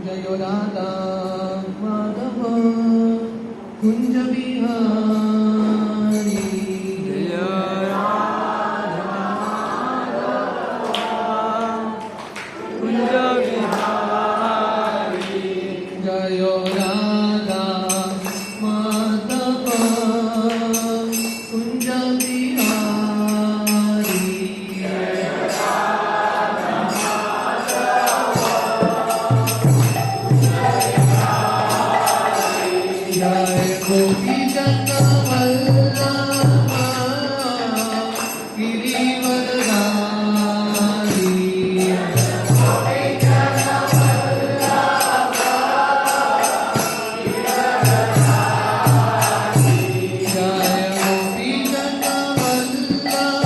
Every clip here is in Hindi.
जय राधा माधव कुंज बिहारी जय राधा कुंज बिहारी जय राधा माधव कुंज बिहारी जय गोपी जन वल्लभ गिरिवरधारी जय गोपी जन वल्लभ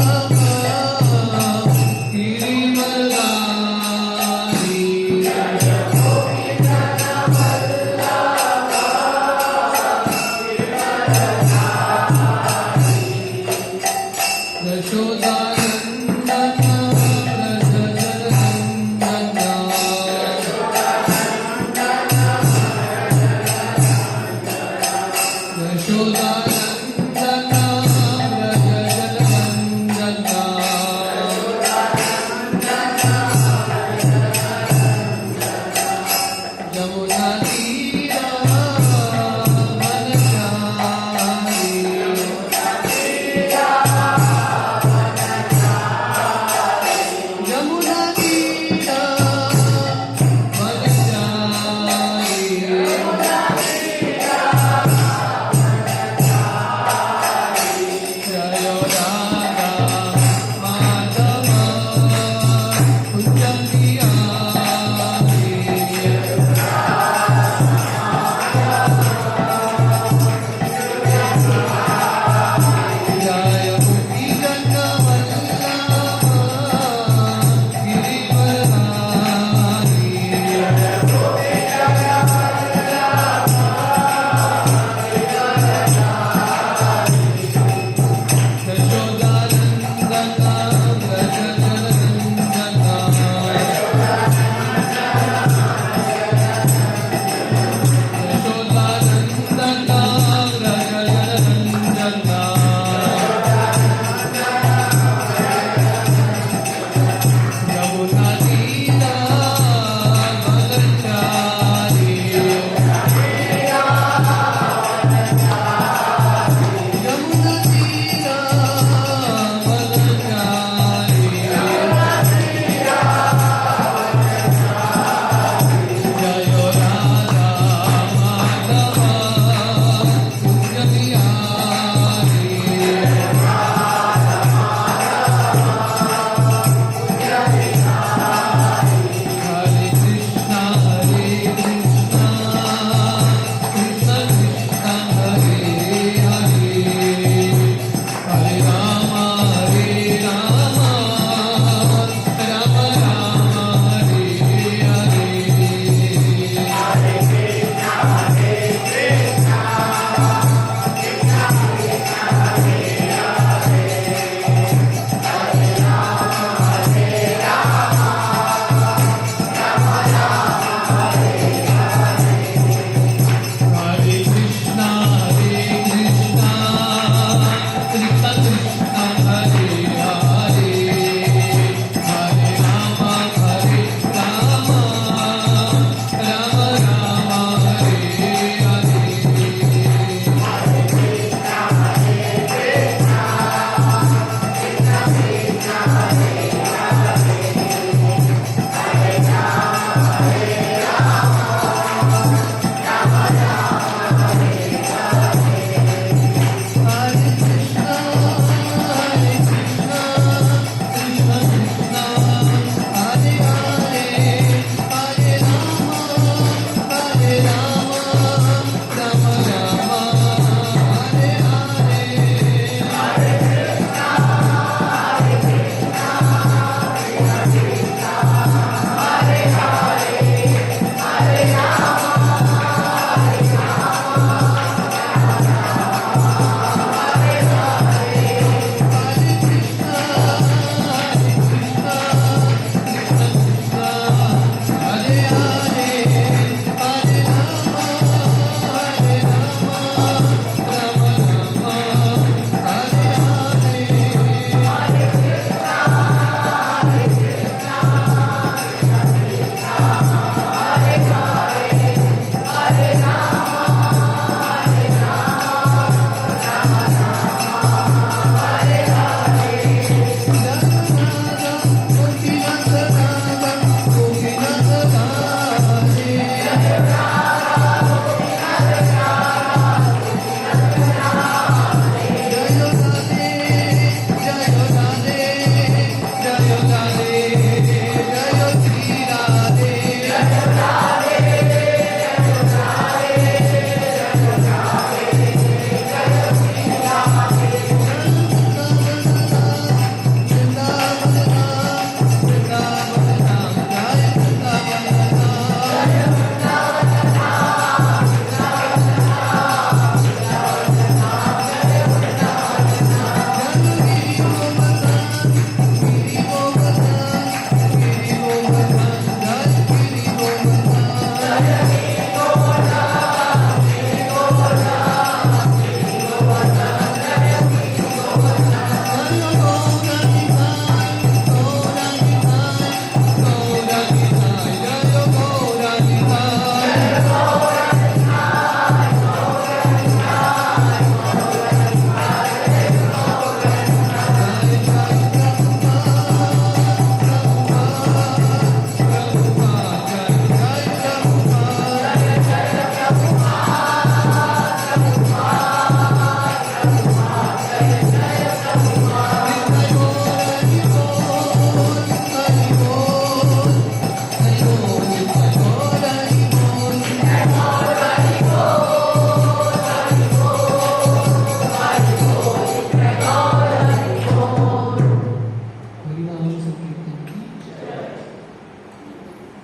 गिरिवरधारी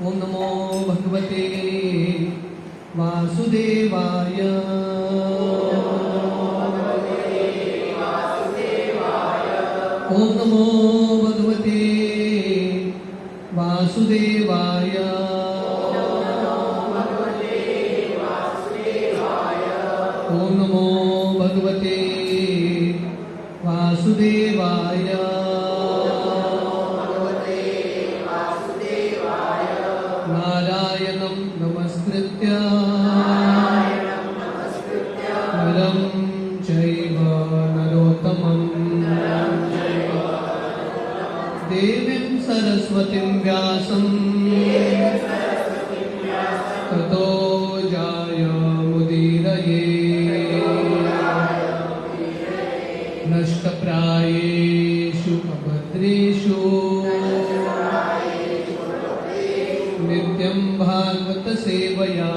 ओम नमो भगवते वासुदेवाय। ओम नमो भगवते वासुदेवाय। ओम नमो भगवते वासुदेवाय। नारायणं नमस्कृत्य नरं चैव नरोत्तमं देवीं सरस्वतीं व्यासं ततो जायमुदीरये। नष्टप्रायेषु अभद्रेषु नित्यं भागवत सेवया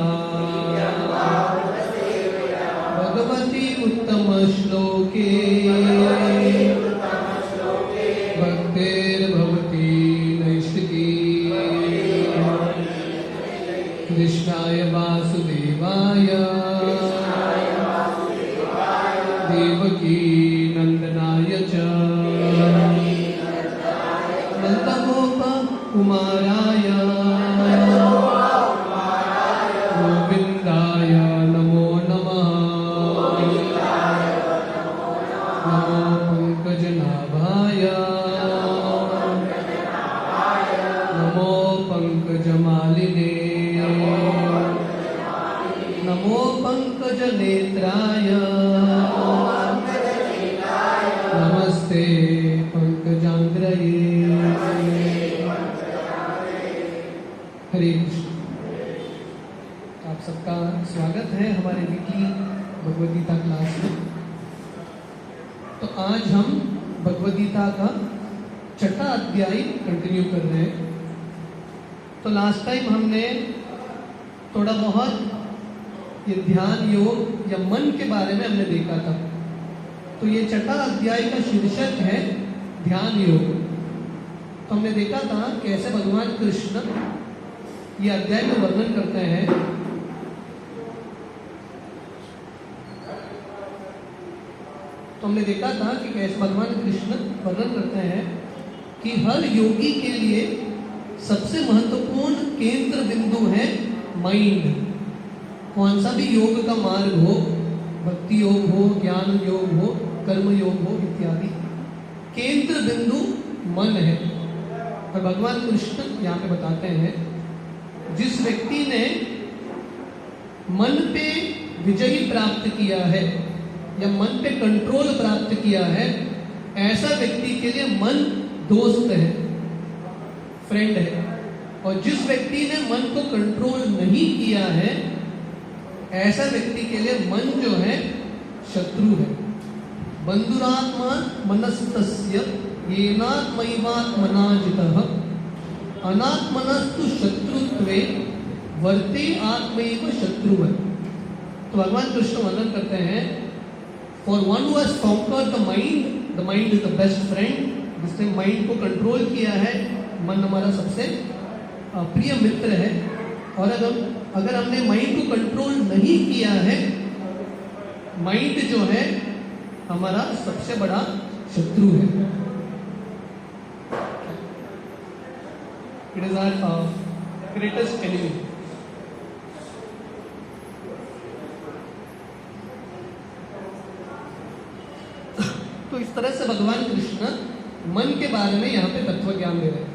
भगवती उत्तम श्लोके भक्तिर्भवती नैष्ठिकी। कृष्णाय वासुदेवाय देवकी नंदनाय च नन्दगोप कुमाराय गोविन्दाय नमो नमः। नमो पंकजनाभाय नमो पंकजमालिने नमो पंकजनेत्राय नमस्ते पंकजांग्रये। हरे कृष्ण। आप सबका स्वागत है हमारे वीकली भगवद गीता क्लास में। तो आज हम भगवद गीता का छठा अध्याय कंटिन्यू कर रहे हैं। तो लास्ट टाइम हमने थोड़ा बहुत ये ध्यान योग या मन के बारे में हमने देखा था। तो ये छठा अध्याय का शीर्षक है ध्यान योग। तो हमने देखा था कैसे भगवान कृष्ण ये अध्याय में वर्णन करते हैं तो हमने देखा था कि कैसे भगवान कृष्ण वर्णन करते हैं कि हर योगी के लिए सबसे महत्वपूर्ण केंद्र बिंदु है माइंड। कौन सा भी योग का मार्ग हो, भक्ति योग हो, ज्ञान योग हो, कर्म योग हो इत्यादि, केंद्र बिंदु मन है। और भगवान कृष्ण यहाँ पे बताते हैं जिस व्यक्ति ने मन पे विजय प्राप्त किया है या मन पे कंट्रोल प्राप्त किया है, ऐसा व्यक्ति के लिए मन दोस्त है, फ्रेंड है। और जिस व्यक्ति ने मन को कंट्रोल नहीं किया है, ऐसा व्यक्ति के लिए मन जो है शत्रु है। बंधुरात्मा मनस्तस्य येनात्मैवात्मना जितः अनात्मनस्तु शत्रुत्वे वर्ते आत्मैव शत्रुवत्। तो भगवान कृष्ण वर्णन करते हैं for one who has conquered the mind is the best friend. जिसने माइंड को कंट्रोल किया है, मन हमारा सबसे प्रिय मित्र है। और अगर हमने माइंड को कंट्रोल नहीं किया है, माइंड जो है हमारा सबसे बड़ा शत्रु है। It is our greatest enemy. तो इस तरह से भगवान कृष्ण मन के बारे में यहाँ पे तत्व ज्ञान दे रहे हैं।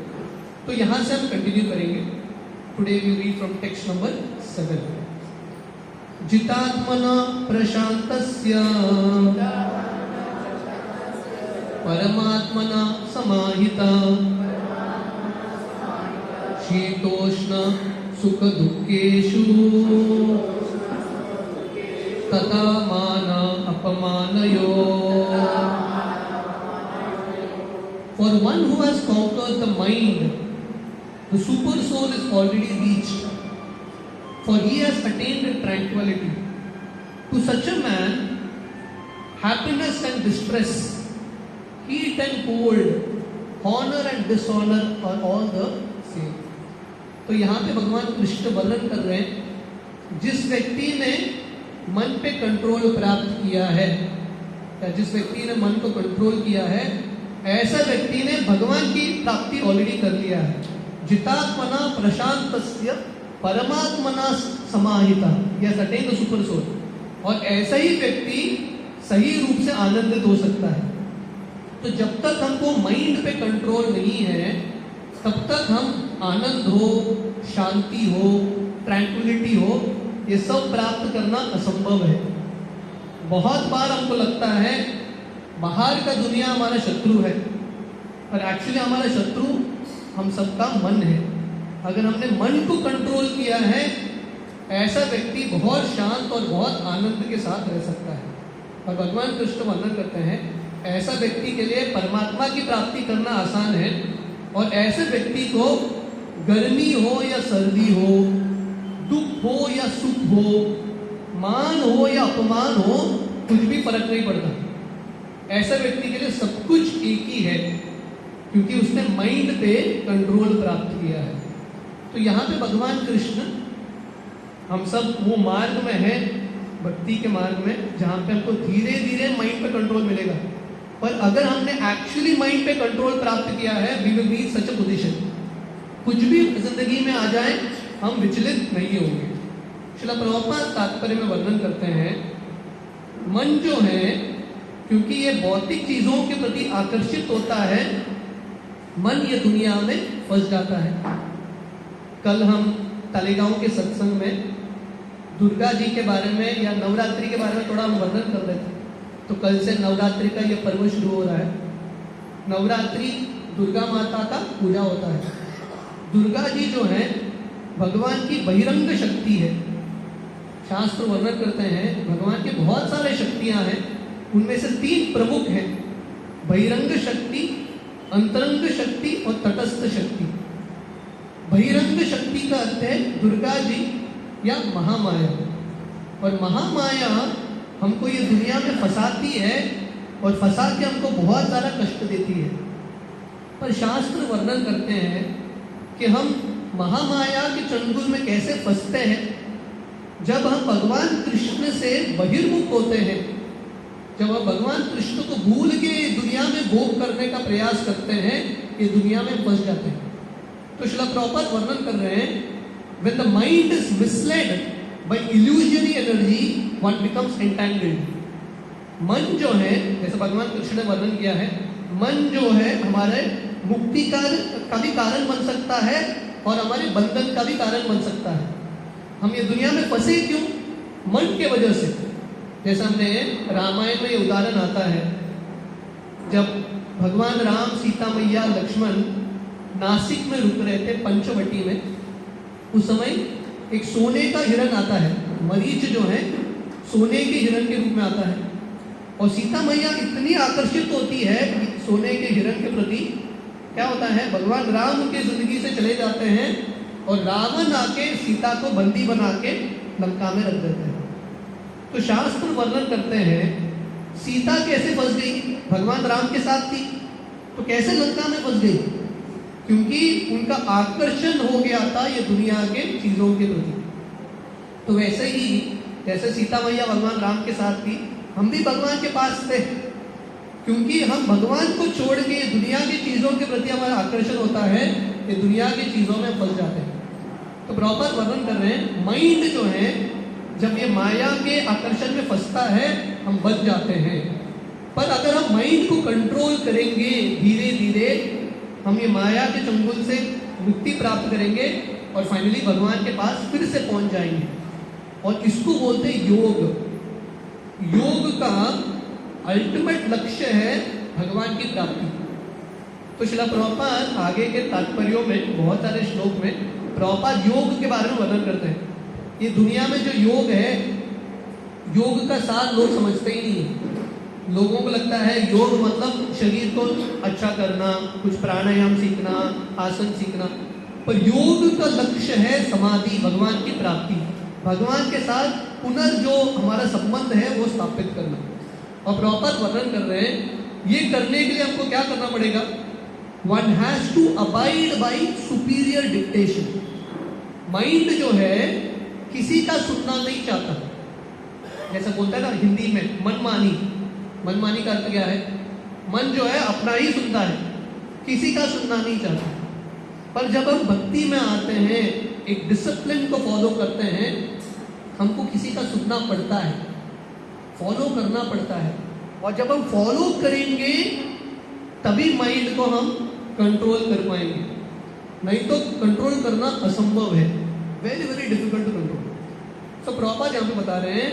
तो यहाँ से हम कंटिन्यू करेंगे। Today we read from text number 7। जितात्मना प्रशांतस्य परमात्मना समाहिता शीतोष्ण सुख दुखेषु तथा मान अपमानयो। For one who has conquered the mind The super soul is already reached, for he has attained tranquility. To such a man, happiness and distress, heat and cold, honor and dishonor are all the same. तो यहाँ पे भगवान कृष्ण वर्णन कर रहे हैं जिस व्यक्ति ने मन पे कंट्रोल प्राप्त किया है, या जिस व्यक्ति ने मन को कंट्रोल किया है, ऐसा व्यक्ति ने भगवान की प्राप्ति ऑलरेडी कर लिया है। जितात्मना प्रशांतस्य परमात्मना समाहिता, यह अटेन द सुपर सोल। और ऐसा ही व्यक्ति सही रूप से आनंदित हो सकता है। तो जब तक हमको माइंड पे कंट्रोल नहीं है, तब तक हम आनंद हो, शांति हो, ट्रैंक्विलिटी हो, ये सब प्राप्त करना असंभव है। बहुत बार हमको लगता है बाहर का दुनिया हमारा शत्रु है, पर एक्चुअली हमारा शत्रु हम सबका मन है। अगर हमने मन को कंट्रोल किया है, ऐसा व्यक्ति बहुत शांत और बहुत आनंद के साथ रह सकता है। और भगवान कृष्ण वर्णन करते हैं ऐसा व्यक्ति के लिए परमात्मा की प्राप्ति करना आसान है। और ऐसे व्यक्ति को गर्मी हो या सर्दी हो, दुख हो या सुख हो, मान हो या अपमान हो, कुछ भी फर्क नहीं पड़ता। ऐसा व्यक्ति के लिए सब कुछ एक ही है, क्योंकि उसने माइंड पे कंट्रोल प्राप्त किया है। तो यहाँ पे भगवान कृष्ण, हम सब वो मार्ग में है, भक्ति के मार्ग में, जहाँ पे हमको धीरे धीरे माइंड पे कंट्रोल मिलेगा। पर अगर हमने एक्चुअली माइंड पे कंट्रोल प्राप्त किया है, we will reach such a position, कुछ भी जिंदगी में आ जाए हम विचलित नहीं होंगे। श्रील प्रभुपाद तात्पर्य में वर्णन करते हैं, मन जो है, क्योंकि ये भौतिक चीजों के प्रति आकर्षित होता है, मन ये दुनिया में फंस जाता है। कल हम तलेगांव के सत्संग में दुर्गा जी के बारे में या नवरात्रि के बारे में थोड़ा हम वर्णन कर रहे थे। तो कल से नवरात्रि का ये पर्व शुरू हो रहा है। नवरात्रि दुर्गा माता का पूजा होता है। दुर्गा जी जो है भगवान की बहिरंग शक्ति है। शास्त्र वर्णन करते हैं भगवान के बहुत सारे शक्तियां हैं, उनमें से 3 प्रमुख हैं, बहिरंग शक्ति, अंतरंग शक्ति और तटस्थ शक्ति। बहिरंग शक्ति का अर्थ है दुर्गा जी या महामाया। और महामाया हमको ये दुनिया में फंसाती है और फंसा के हमको बहुत सारा कष्ट देती है। पर शास्त्र वर्णन करते हैं कि हम महामाया के चंगुल में कैसे फंसते हैं। जब हम भगवान कृष्ण से बहिर्मुख होते हैं, जब हम भगवान कृष्ण को भूल के दुनिया में भोग करने का प्रयास करते हैं, ये दुनिया में फंस जाते हैं। तो श्रील प्रभुपाद वर्णन कर रहे हैं, when the mind is misled by illusory energy, one becomes entangled. मन जो है, जैसे भगवान कृष्ण ने वर्णन किया है, मन जो है हमारे मुक्ति का भी कारण बन सकता है और हमारे बंधन का भी कारण बन सकता है। हम ये दुनिया में फंसे क्यों? मन के वजह से। जैसे हमने रामायण में ये उदाहरण आता है, जब भगवान राम, सीता मैया, लक्ष्मण नासिक में रुक रहे थे, पंचवटी में, उस समय एक सोने का हिरण आता है। मरीच जो है सोने के हिरण के रूप में आता है। और सीता मैया इतनी आकर्षित होती है सोने के हिरण के प्रति, क्या होता है, भगवान राम उनकी जिंदगी से चले जाते हैं और रावण आके सीता को बंदी बना के लंका में रख देते हैं। तो शास्त्र वर्णन करते हैं सीता कैसे फंस गई, भगवान राम के साथ थी तो कैसे लंका में फंस गई, क्योंकि उनका आकर्षण हो गया था ये दुनिया के चीजों के प्रति। तो वैसे ही जैसे सीता मैया भगवान राम के साथ थी, हम भी भगवान के पास थे, क्योंकि हम भगवान को छोड़ के दुनिया की चीजों के प्रति हमारा आकर्षण होता है, ये दुनिया की चीजों में फंस जाते हैं। तो प्रॉपर वर्णन कर रहे हैं, माइंड जो है जब ये माया के आकर्षण में फंसता है हम बच जाते हैं। पर अगर हम माइंड को कंट्रोल करेंगे, धीरे धीरे हम ये माया के चंगुल से मुक्ति प्राप्त करेंगे और फाइनली भगवान के पास फिर से पहुंच जाएंगे। और इसको बोलते हैं योग। योग का अल्टीमेट लक्ष्य है भगवान की प्राप्ति। तो श्रील प्रभुपाद आगे के तात्पर्यों में, बहुत सारे श्लोक में प्रभुपाद योग के बारे में वर्णन करते हैं। ये दुनिया में जो योग है, योग का सार लोग समझते ही नहीं है। लोगों को लगता है योग मतलब शरीर को अच्छा करना, कुछ प्राणायाम सीखना, आसन सीखना। पर योग का लक्ष्य है समाधि, भगवान की प्राप्ति, भगवान के साथ जो हमारा संबंध है वो स्थापित करना। और प्रॉपर वर्णन कर रहे हैं, ये करने के लिए हमको क्या करना पड़ेगा? One has to abide by superior dictation. Mind जो है किसी का सुनना नहीं चाहता, जैसा बोलता है ना हिंदी में मनमानी। मनमानी का अर्थ क्या है? मन जो है अपना ही सुनता है, किसी का सुनना नहीं चाहता। पर जब हम भक्ति में आते हैं, एक डिसिप्लिन को फॉलो करते हैं, हमको किसी का सुनना पड़ता है, फॉलो करना पड़ता है। और जब हम फॉलो करेंगे तभी माइंड को हम कंट्रोल कर पाएंगे, नहीं तो कंट्रोल करना असंभव है, very very difficult to control. तो प्रभुपाद यहाँ पे बता रहे हैं,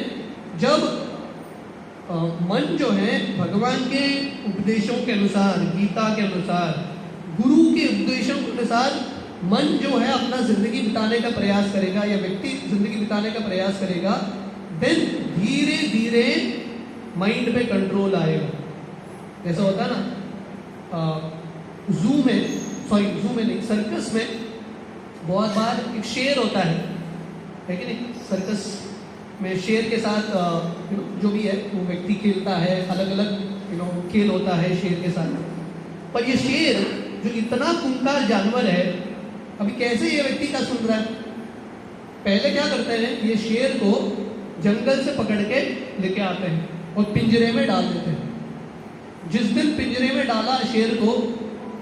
जब मन जो है भगवान के उपदेशों के अनुसार, गीता के अनुसार, गुरु के उपदेशों के अनुसार मन जो है अपना जिंदगी बिताने का प्रयास करेगा, या व्यक्ति जिंदगी बिताने का प्रयास करेगा, देन धीरे धीरे माइंड पे कंट्रोल आएगा। जैसा होता है ना जू में नहीं, सर्कस में बहुत बार एक शेर होता है कि नहीं? सर्कस में शेर के साथ जो भी है वो व्यक्ति खेलता है, अलग अलग खेल होता है शेर के साथ। पर ये शेर जो इतना खूंखार जानवर है, अभी कैसे ये व्यक्ति का सुन रहा है? पहले क्या करते हैं, ये शेर को जंगल से पकड़ के लेके आते हैं और पिंजरे में डाल देते हैं। जिस दिन पिंजरे में डाला शेर को,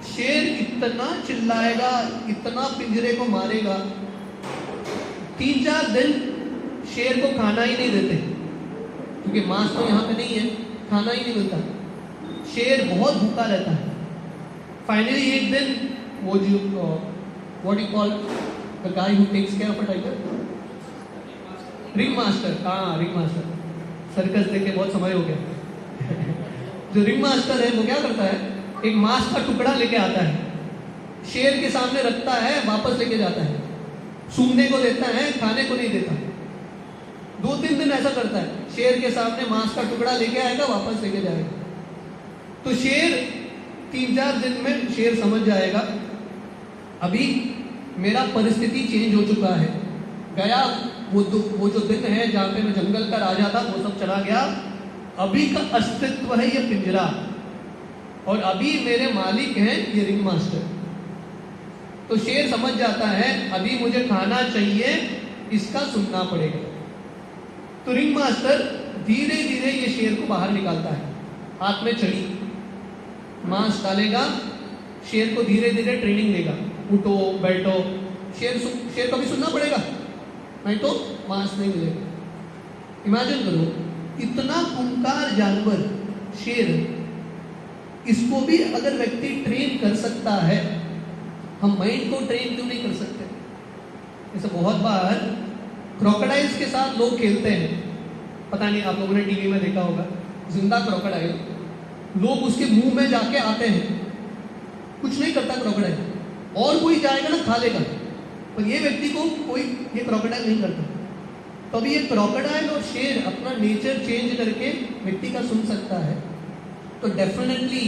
शेर इतना चिल्लाएगा, इतना पिंजरे को मारेगा, 3-4 दिन शेर को खाना ही नहीं देते, क्योंकि मांस तो यहाँ पे नहीं है, खाना ही नहीं मिलता, शेर बहुत भूखा रहता है। फाइनली एक दिन वो जो what you call the guy who takes care of a tiger, ring master, हाँ रिंग मास्टर, सर्कस देखे बहुत समय हो गया जो रिंग मास्टर है वो क्या करता है, एक मांस का टुकड़ा लेके आता है, शेर के सामने रखता है, वापस लेके जाता है, सूंघने को देता है, खाने को नहीं देता। 2-3 दिन ऐसा करता है, शेर के सामने मांस का टुकड़ा लेके आएगा, वापस लेके जाएगा। तो शेर 3-4 दिन में शेर समझ जाएगा, अभी मेरा परिस्थिति चेंज हो चुका है, गया वो जो दिन है जहाँ पे मैं जंगल का राजा था वो सब चला गया, अभी का अस्तित्व है ये पिंजरा, और अभी मेरे मालिक हैं ये रिंग मास्टर। तो शेर समझ जाता है अभी मुझे खाना चाहिए, इसका सुनना पड़ेगा। तो रिंग मास्टर धीरे धीरे ये शेर को बाहर निकालता है, हाथ में छड़ी, मांस डालेगा, शेर को धीरे धीरे ट्रेनिंग देगा, उठो बैठो, शेर को भी सुनना पड़ेगा, नहीं तो मांस नहीं मिलेगा। इमेजिन करो, इतना खूंखार जानवर शेर, इसको भी अगर व्यक्ति ट्रेन कर सकता है, हम माइंड को ट्रेन क्यों नहीं कर सकते? जैसे बहुत बार क्रोकोडाइल्स के साथ लोग खेलते हैं, पता नहीं आप लोगों ने टीवी में देखा होगा, जिंदा क्रोकोडाइल, लोग उसके मुंह में जाके आते हैं, कुछ नहीं करता क्रोकोडाइल, और कोई जाएगा ना खा लेगा, पर ये व्यक्ति को कोई ये क्रोकोडाइल नहीं करता। तो अभी ये क्रोकोडाइल और शेर अपना नेचर चेंज करके व्यक्ति का सुन सकता है। तो डेफिनेटली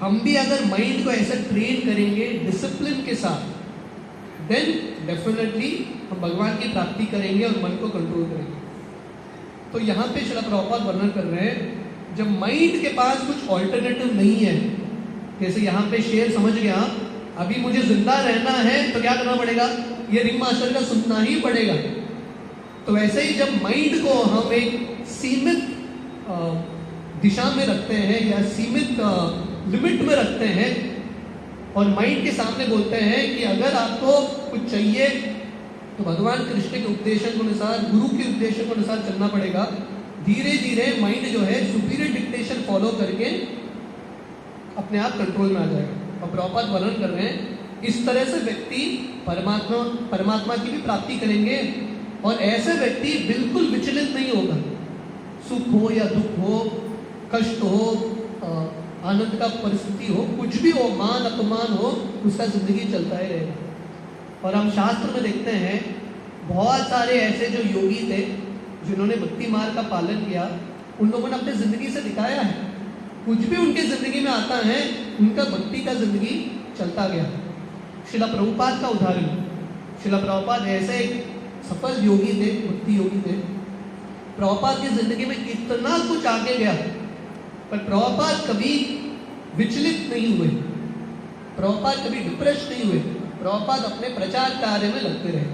हम भी अगर माइंड को ऐसा ट्रेन करेंगे डिसिप्लिन के साथ, देन डेफिनेटली हम भगवान की प्राप्ति करेंगे और मन को कंट्रोल करेंगे। तो यहाँ पे श्रील प्रभुपाद वर्णन कर रहे हैं, जब माइंड के पास कुछ ऑल्टरनेटिव नहीं है, जैसे यहाँ पे शेर समझ गया अभी मुझे जिंदा रहना है तो क्या करना पड़ेगा, ये रिंग मास्टर का सुनना ही पड़ेगा। तो वैसे ही जब माइंड को हम एक सीमित दिशा में रखते हैं या सीमित लिमिट में रखते हैं और माइंड के सामने बोलते हैं कि अगर आपको कुछ चाहिए तो भगवान कृष्ण के उपदेशों के अनुसार, गुरु के उपदेशों के अनुसार चलना पड़ेगा, धीरे धीरे माइंड जो है सुपीरियर डिक्टेशन फॉलो करके अपने आप कंट्रोल में आ जाएगा। और प्रभुपाद वर्णन कर रहे हैं, इस तरह से व्यक्ति परमात्मा की भी प्राप्ति करेंगे, और ऐसे व्यक्ति बिल्कुल विचलित नहीं होगा, सुख हो या दुख हो, कष्ट हो, आनंद का परिस्थिति हो, कुछ भी हो, मान अपमान हो, उसका जिंदगी चलता ही रहेगा। और हम शास्त्र में देखते हैं बहुत सारे ऐसे जो योगी थे जिन्होंने भक्ति मार्ग का पालन किया, उन लोगों ने अपनी जिंदगी से दिखाया है, कुछ भी उनके जिंदगी में आता है उनका भक्ति का जिंदगी चलता गया। शिला प्रभुपाद का उदाहरण। शिला प्रभुपाद ऐसे एक सफल योगी थे, भक्ति योगी थे। प्रभुपाद की जिंदगी में इतना कुछ आगे गया, पर प्रभुपाद कभी विचलित नहीं हुए, प्रभुपाद कभी डिप्रेस नहीं हुए। प्रभुपाद अपने प्रचार कार्य में लगते रहे।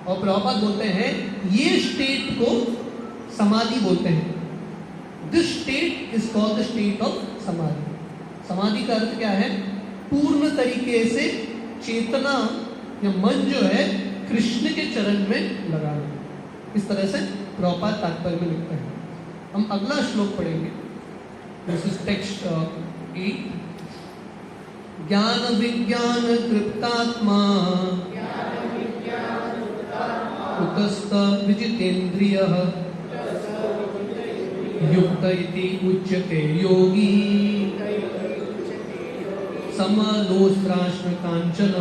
और प्रभुपाद बोलते हैं ये स्टेट को समाधि बोलते हैं। This state is called the state of समाधि। समाधि का अर्थ क्या है? पूर्ण तरीके से चेतना या मन जो है कृष्ण के चरण में लगाना। इस तरह से प्रभुपाद तात्पर्य में लिखते हैं। हम अगला श्लोक पढ़ेंगे। This is text 8। ज्ञान विज्ञान तृप्तात्मा कुतस्थ विजितेन्द्रियः युक्त इति उच्यते योगी समलोस्त्राश्म कांचन।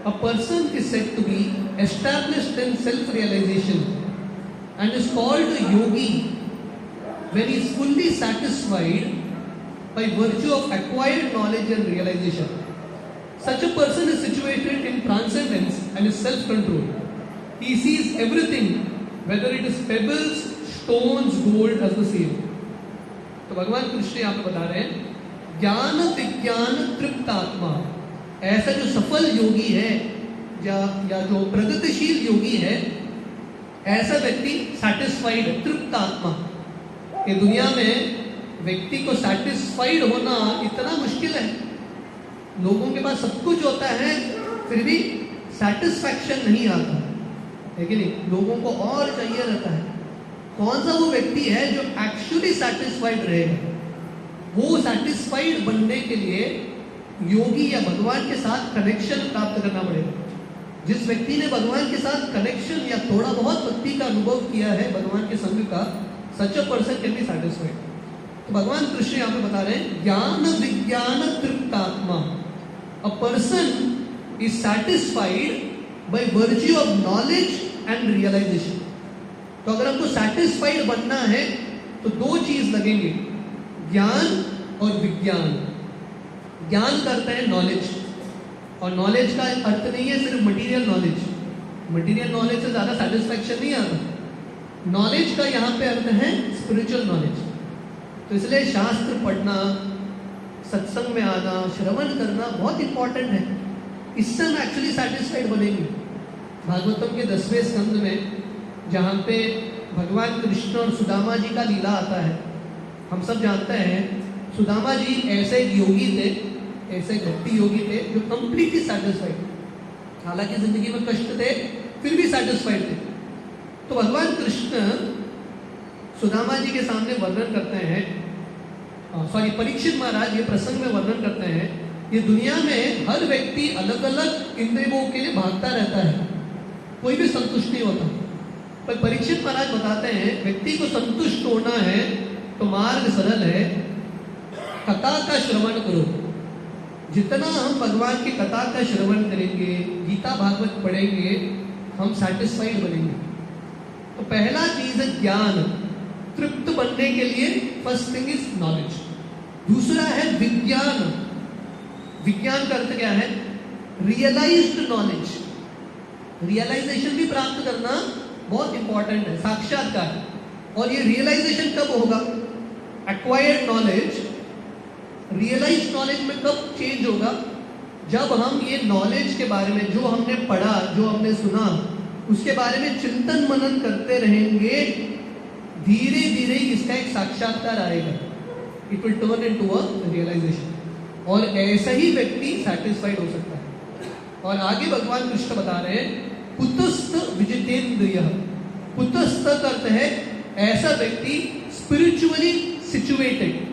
A person is said to be established in self-realization and is called a yogi when he is fully satisfied by virtue of acquired knowledge and realization. Such a person is situated in transcendence and is self-control. He sees everything, whether it is pebbles, stones, gold, as the same. तो भगवान कृष्ण यहाँ पे बता रहे हैं ज्ञान विज्ञान तृप्त आत्मा, ऐसा जो सफल योगी है या जो प्रगतिशील योगी है, ऐसा व्यक्ति सैटिस्फाइड, तृप्त आत्मा। ये दुनिया में व्यक्ति को सैटिस्फाइड होना इतना मुश्किल है। लोगों के पास सब कुछ होता है फिर भी सैटिस्फैक्शन नहीं आता है कि नहीं? लोगों को और चाहिए रहता है। कौन सा वो व्यक्ति है जो एक्चुअली सैटिस्फाइड रहेगा? वो सैटिस्फाइड बनने के लिए योगी या भगवान के साथ कनेक्शन प्राप्त करना पड़ेगा। जिस व्यक्ति ने भगवान के साथ कनेक्शन या थोड़ा बहुत भक्ति का अनुभव किया है, भगवान के संग का, सच a person can be satisfied. तो भगवान कृष्ण यहाँ पे बता रहे हैं ज्ञान विज्ञान तृप्त आत्मा। A person is satisfied by virtue of knowledge and realization. तो अगर हमको सैटिस्फाइड बनना है तो दो चीज लगेंगे, ज्ञान और विज्ञान। ज्ञान करते हैं नॉलेज, और नॉलेज का अर्थ नहीं है सिर्फ मटेरियल नॉलेज। मटेरियल नॉलेज से ज्यादा सेटिस्फैक्शन नहीं आता। नॉलेज का यहाँ पे अर्थ है स्पिरिचुअल नॉलेज। तो इसलिए शास्त्र पढ़ना, सत्संग में आना, श्रवण करना बहुत इंपॉर्टेंट है। इससे हम एक्चुअली सेटिस्फाइड बनेंगे। भागवतम के 10वें स्कंद में जहाँ पे भगवान कृष्ण और सुदामा जी का लीला आता है, हम सब जानते हैं सुदामा जी ऐसे योगी थे, ऐसे भक्ति योगी थे जो कंप्लीटली सेटिस्फाइड। हालांकि जिंदगी में कष्ट थे फिर भी सेटिस्फाइड थे। तो भगवान कृष्ण सुदामा जी के सामने वर्णन करते हैं, परीक्षित महाराज ये प्रसंग में वर्णन करते हैं, ये दुनिया में हर व्यक्ति अलग अलग इंद्रियों के लिए भागता रहता है, कोई भी संतुष्ट नहीं होता। पर परीक्षित महाराज बताते हैं व्यक्ति को संतुष्ट होना है तो मार्ग सरल है, कथा का श्रवण करो। जितना हम भगवान की कथा का श्रवण करेंगे, गीता भागवत पढ़ेंगे, हम सेटिस्फाइड बनेंगे। तो पहला चीज है ज्ञान। तृप्त बनने के लिए फर्स्ट थिंग इज नॉलेज। दूसरा है विज्ञान। विज्ञान का अर्थ क्या है? Realised knowledge. रियलाइजेशन भी प्राप्त करना बहुत इंपॉर्टेंट है, साक्षात्कार। और ये रियलाइजेशन कब होगा? एक्वायर्ड नॉलेज रियलाइज्ड नॉलेज में कब चेंज होगा? जब हम ये नॉलेज के बारे में, जो हमने पढ़ा, जो हमने सुना, उसके बारे में चिंतन मनन करते रहेंगे, धीरे धीरे इसका एक साक्षात्कार आएगा। It will turn into a realization. और ऐसा ही व्यक्ति सेटिस्फाइड हो सकता है। और आगे भगवान कृष्ण बता रहे हैं कुतस्थ विजितेन्द्रिय। कुतस्थ का अर्थ है ऐसा व्यक्ति स्पिरिचुअली सिचुएटेड,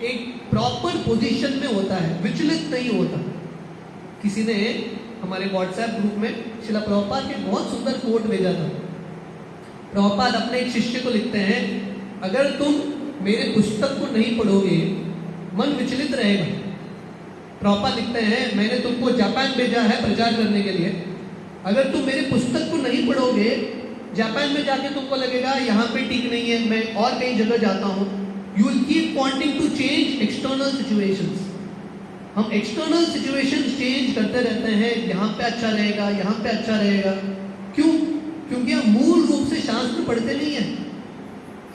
एक प्रॉपर पोजीशन में होता है, विचलित नहीं होता। किसी ने हमारे व्हाट्सएप ग्रुप में श्रील प्रभुपाद के बहुत सुंदर कोट भेजा था। प्रभुपाद अपने एक शिष्य को लिखते हैं, अगर तुम मेरे पुस्तक को नहीं पढ़ोगे मन विचलित रहेगा। प्रभुपाद लिखते हैं, मैंने तुमको जापान भेजा है प्रचार करने के लिए, अगर तुम मेरे पुस्तक को नहीं पढ़ोगे, जापान में जाके तुमको लगेगा यहाँ पे ठीक नहीं है, मैं और कई जगह जाता हूँ, you will keep wanting to change external situations. हम एक्सटर्नल सिचुएशंस चेंज करते रहते हैं, यहाँ पे अच्छा रहेगा, यहाँ पे अच्छा रहेगा। क्यों? क्योंकि हम मूल रूप से शास्त्र पढ़ते नहीं है।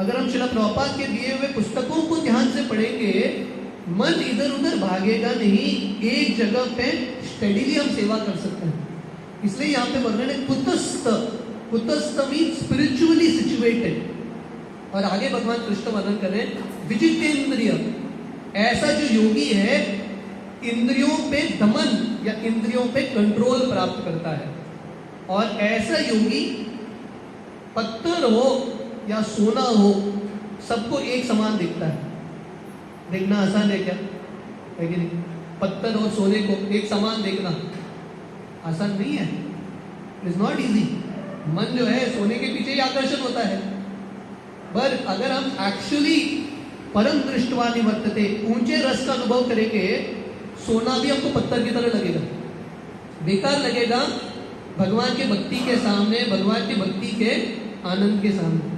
अगर हम श्रील प्रभुपाद के दिए हुए पुस्तकों को ध्यान से पढ़ेंगे, मन इधर उधर भागेगा नहीं, एक जगह पे स्टेडीली हम सेवा कर सकते हैं। इसलिए यहाँ पे वर्णन है कुतस्थ। कुतस्थ मीन्स स्पिरिचुअली सिचुएटेड। और आगे भगवान कृष्ण वर्णन करें विजितेंद्रिय। ऐसा जो योगी है इंद्रियों पे दमन या इंद्रियों पे कंट्रोल प्राप्त करता है। और ऐसा योगी पत्थर हो या सोना हो, सबको एक समान दिखता है। देखना आसान है क्या? है कि नहीं? पत्थर और सोने को एक समान देखना आसान नहीं है। It is not easy. मन जो है सोने के पीछे ही आकर्षण होता है। पर अगर हम एक्चुअली परम दृष्टवा निवर्तते, ऊंचे रस का अनुभव करेंगे, सोना भी हमको पत्थर की तरह लगेगा, बेकार लगेगा भगवान के भक्ति के सामने, भगवान की भक्ति के आनंद के सामने।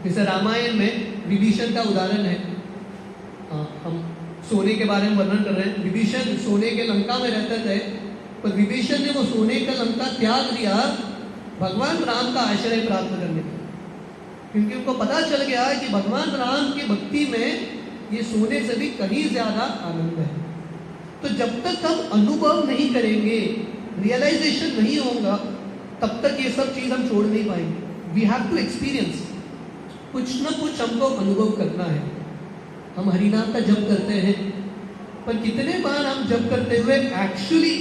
जैसे रामायण में विभीषण का उदाहरण है। हम सोने के बारे में वर्णन कर रहे हैं। विभीषण सोने के लंका में रहते थे, पर विभीषण ने वो सोने का लंका त्याग दिया भगवान राम का आश्रय प्राप्त करने के, क्योंकि उनको पता चल गया कि भगवान राम की भक्ति में ये सोने से भी कहीं ज्यादा आनंद है। तो जब तक हम अनुभव नहीं करेंगे, रियलाइजेशन नहीं होगा, तब तक ये सब चीज हम छोड़ नहीं पाएंगे। We have to experience. कुछ ना कुछ हमको अनुभव करना है। हम हरिनाम का जप करते हैं, पर कितने बार हम जप करते हुए एक्चुअली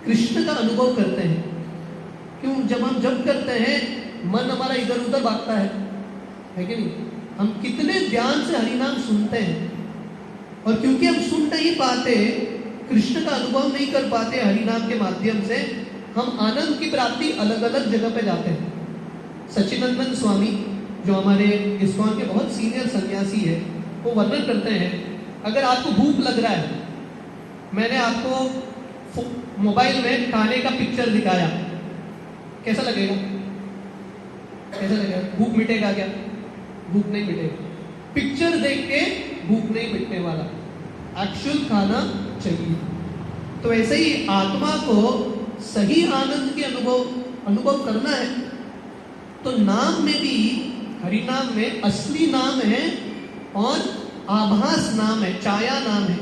कृष्ण का अनुभव करते हैं? क्यों? जब हम जप करते हैं मन हमारा इधर उधर भागता है कि नहीं? हम कितने ध्यान से हरिनाम सुनते हैं, और क्योंकि हम सुन नहीं पाते, कृष्ण का अनुभव नहीं कर पाते हरिनाम के माध्यम से, हम आनंद की प्राप्ति अलग अलग जगह पे जाते हैं। सच्चिदानंद स्वामी जो हमारे इस्कॉन के बहुत सीनियर सन्यासी है, वो वर्णन करते हैं, अगर आपको भूख लग रहा है, मैंने आपको मोबाइल में खाने का पिक्चर दिखाया, कैसा लगेगा? कैसा लगेगा? भूख मिटेगा क्या? भूख नहीं मिटेगा। पिक्चर देख के भूख नहीं मिटने वाला, एक्चुअल खाना चाहिए। तो ऐसे ही आत्मा को सही आनंद के अनुभव करना है, तो नाम में भी, हरि नाम में असली नाम है और आभास नाम है, छाया नाम है।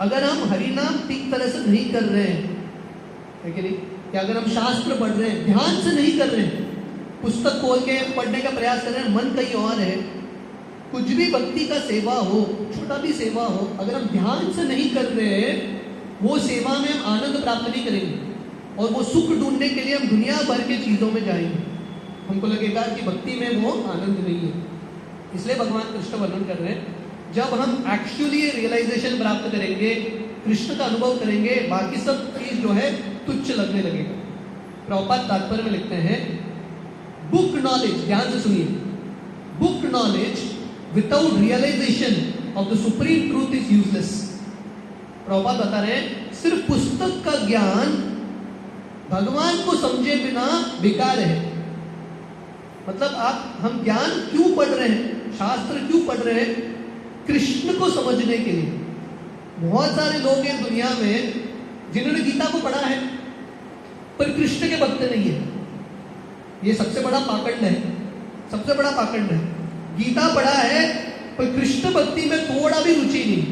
अगर हम हरि नाम ठीक तरह से नहीं कर रहे हैं, है कि नहीं? कि अगर हम शास्त्र पढ़ रहे हैं, ध्यान से नहीं कर रहे हैं, पुस्तक खोल के पढ़ने का प्रयास कर रहे हैं, मन कहीं और है, कुछ भी भक्ति का सेवा हो, छोटा भी सेवा हो, अगर हम ध्यान से नहीं कर रहे हैं, वो सेवा में हम आनंद प्राप्त नहीं करेंगे, और वो सुख ढूंढने के लिए हम दुनिया भर के चीजों में जाएंगे। हमको लगेगा कि भक्ति में वो आनंद नहीं है। इसलिए भगवान कृष्ण वर्णन कर रहे हैं, जब हम एक्चुअली रियलाइजेशन प्राप्त करेंगे, कृष्ण का अनुभव करेंगे, बाकी सब चीज जो है तुच्छ लगने लगेगा। प्रभुपाद तात्पर्य में लिखते हैं, बुक नॉलेज, ध्यान से सुनिए, book knowledge without realization of the supreme truth is useless. Prabhupada बता रहे हैं, सिर्फ पुस्तक का ज्ञान भगवान को समझे बिना बेकार है। मतलब हम ज्ञान क्यों पढ़ रहे हैं, शास्त्र क्यों पढ़ रहे हैं? कृष्ण को समझने के लिए। बहुत सारे लोग हैं दुनिया में जिन्होंने गीता को पढ़ा है, पर कृष्ण के भक्त नहीं है। ये सबसे बड़ा पाखंड है, सबसे बड़ा पाखंड है। गीता पढ़ा है पर कृष्ण भक्ति में थोड़ा भी रुचि नहीं।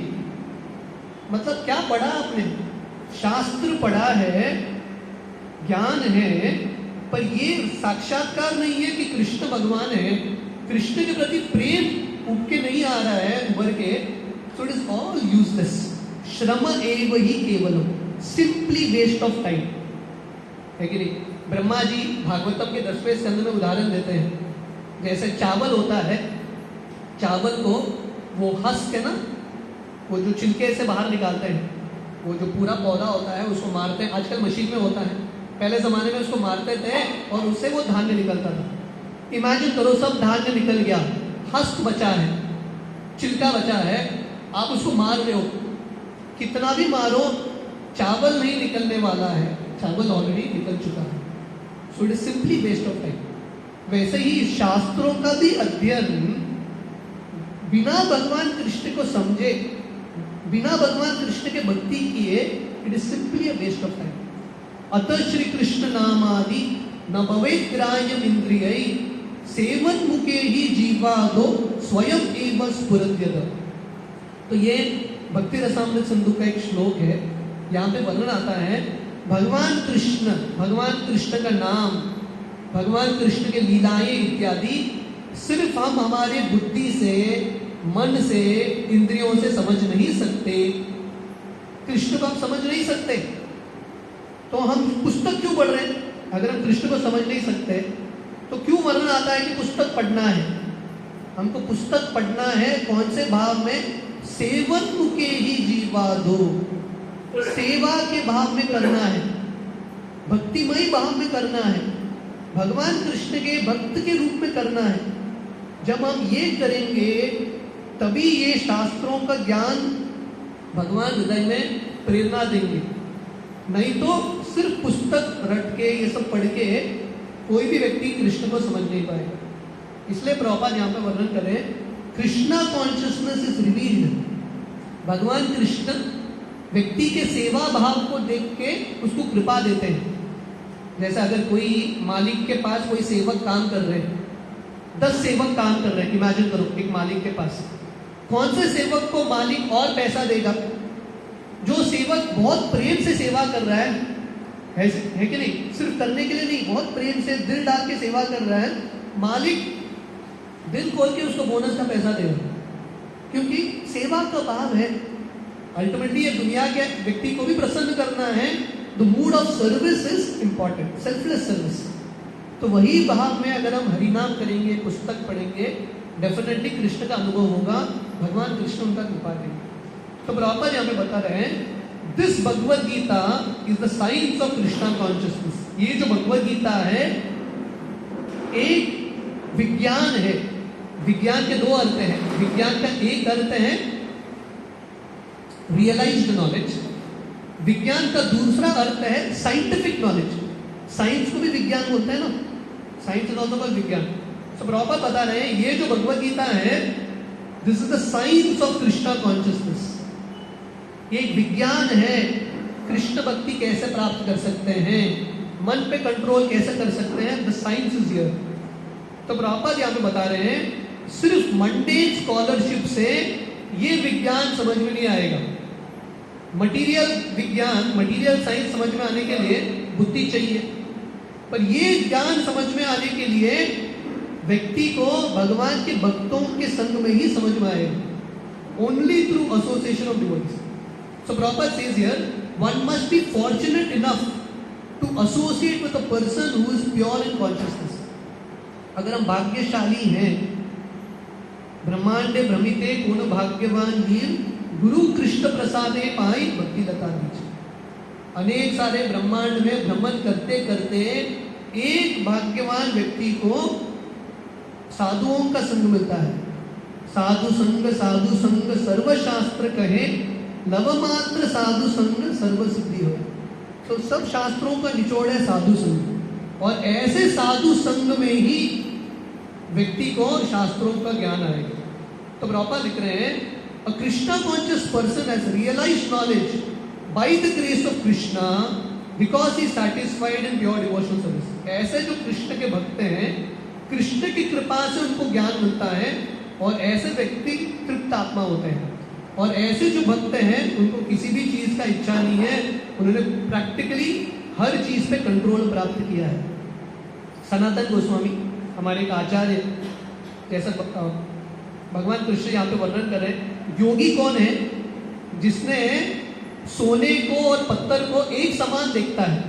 मतलब क्या पढ़ा आपने? शास्त्र पढ़ा है, ज्ञान है, पर ये साक्षात्कार नहीं है कि कृष्ण भगवान है, कृष्ण के प्रति प्रेम उठ के नहीं आ रहा है उभर के। सो इट इज ऑल यूजलेस। श्रम एव ही केवलम, सिंपली वेस्ट ऑफ टाइम, है कि नहीं? ब्रह्मा जी भागवतम के 10वें स्कंद में उदाहरण देते हैं, जैसे चावल होता है, चावल को वो हस्क है ना, वो जो छिलके से बाहर निकालते हैं, वो जो पूरा पौधा होता है उसको मारते हैं। आजकल मशीन में होता है, पहले जमाने में उसको मारते थे और उससे वो धान्य निकलता था। इमेजिन करो, सब धान्य निकल गया, हस्क बचा है, छिलका बचा है, आप उसको मार रहे हो, कितना भी मारो चावल नहीं निकलने वाला है, चावल ऑलरेडी निकल चुका है। So it is simply waste of time. वैसे ही शास्त्रों का भी अध्ययन बिना भगवान कृष्ण को समझे, बिना भगवान कृष्ण के भक्ति किए, it is simply a waste of time. अतः श्री कृष्ण नामादि न भवेत् ग्राह्यम इंद्रियै सेवन मुखे ही जीवादो स्वयं एव स्फुरद्यत। तो ये भक्ति रसामृत सिंधु का एक श्लोक है। यहाँ पे वर्णन आता है भगवान कृष्ण का नाम, भगवान कृष्ण के लीलाएं इत्यादि सिर्फ हम हमारे बुद्धि से, मन से, इंद्रियों से समझ नहीं सकते। कृष्ण को हम समझ नहीं सकते तो हम पुस्तक क्यों पढ़ रहे हैं? अगर हम कृष्ण को समझ नहीं सकते तो क्यों वर्णन आता है कि पुस्तक पढ़ना है? हमको पुस्तक पढ़ना है कौन से भाव में? सेवन मुखे ही जीवादो, सेवा के भाव में करना है, भक्तिमय भाव में करना है, भगवान कृष्ण के भक्त के रूप में करना है। जब हम ये करेंगे तभी ये शास्त्रों का ज्ञान भगवान हृदय में प्रेरणा देंगे। नहीं तो सिर्फ पुस्तक रट के ये सब पढ़ के कोई भी व्यक्ति कृष्ण को समझ नहीं पाएगा। इसलिए प्रभुपाद यहाँ पे वर्णन करें, कृष्णा कॉन्शियसनेस इज रिवील्ड। भगवान कृष्ण व्यक्ति के सेवा भाव को देख के उसको कृपा देते हैं। जैसे अगर कोई मालिक के पास कोई सेवक काम कर रहे हैं, 10 सेवक काम कर रहे हैं, इमेजिन करो एक मालिक के पास, कौन से सेवक को मालिक और पैसा देगा? जो सेवक बहुत प्रेम से सेवा कर रहा है कि नहीं? सिर्फ करने के लिए नहीं, बहुत प्रेम से दिल डाल के सेवा कर रहा है, मालिक दिल खोल के उसको बोनस का पैसा देगा, क्योंकि सेवा का भाव है। अल्टीमेटली ये दुनिया के व्यक्ति को भी प्रसन्न करना है। The mood off service is important, selfless service. तो वही भाव में अगर हम हरिनाम करेंगे, पुस्तक पढ़ेंगे, डेफिनेटली कृष्ण का अनुभव होगा, भगवान कृष्ण उनका कृपा देंगे। तो प्रभुपाद यहाँ पे बता रहे हैं, this Bhagavad Gita is the science of Krishna consciousness. ये जो भगवद गीता है एक विज्ञान है। विज्ञान के 2 अर्थ हैं। विज्ञान का एक अर्थ है रियलाइज्ड नॉलेज, विज्ञान का दूसरा अर्थ है साइंटिफिक नॉलेज। साइंस को भी विज्ञान बोलते हैं ना, साइंस इज ऑल्सो कॉल्ड विज्ञान। तो प्रभुपाद बता रहे हैं ये जो भगवद गीता है, this is the science of Krishna consciousness. ये एक विज्ञान है, कृष्ण भक्ति कैसे प्राप्त कर सकते हैं, मन पे कंट्रोल कैसे कर सकते हैं, द साइंस इज हियर। तो प्रभुपाद यहाँ पे बता रहे हैं सिर्फ मंडेन स्कॉलरशिप से ये विज्ञान समझ में नहीं आएगा। मटीरियल विज्ञान, मटीरियल साइंस समझ में आने के लिए बुद्धि चाहिए, पर ये ज्ञान समझ में आने के लिए व्यक्ति को भगवान के भक्तों के संग में ही समझ में आएगा, only through association of devotees. So Prabhupada says here, one must be fortunate enough to associate with a person who is pure in consciousness. अगर हम भाग्यशाली हैं, ब्रह्मांडे भ्रमिते कौन भाग्यवान वीर, गुरु कृष्ण प्रसादे पाई भक्ति लता बीच। अनेक सारे ब्रह्मांड में भ्रमण करते करते एक भाग्यवान व्यक्ति को साधुओं का संग मिलता है। साधु संग सर्वशास्त्र कहे, नवमात्र साधु संग सर्व सिद्धि हो। तो सब शास्त्रों का निचोड़ है साधु संग, और ऐसे साधु संग में ही व्यक्ति को शास्त्रों का ज्ञान आएगा। तो प्रभुपाद लिख रहे हैं, a Krishna conscious person has realised knowledge by the grace of Krishna because he satisfied in pure devotional service. ऐसे जो कृष्ण के भक्त हैं, कृष्ण की कृपा से उनको ज्ञान मिलता है, और ऐसे व्यक्ति तृप्त आत्मा होते हैं। और ऐसे जो भक्त हैं उनको किसी भी चीज का इच्छा नहीं है, उन्होंने प्रैक्टिकली हर चीज पे कंट्रोल प्राप्त किया है। सनातन गोस्वामी हमारे एक आचार्य, जैसा भगवान कृष्ण यहाँ पे वर्णन कर रहे हैं, योगी कौन है? जिसने सोने को और पत्थर को एक समान देखता है।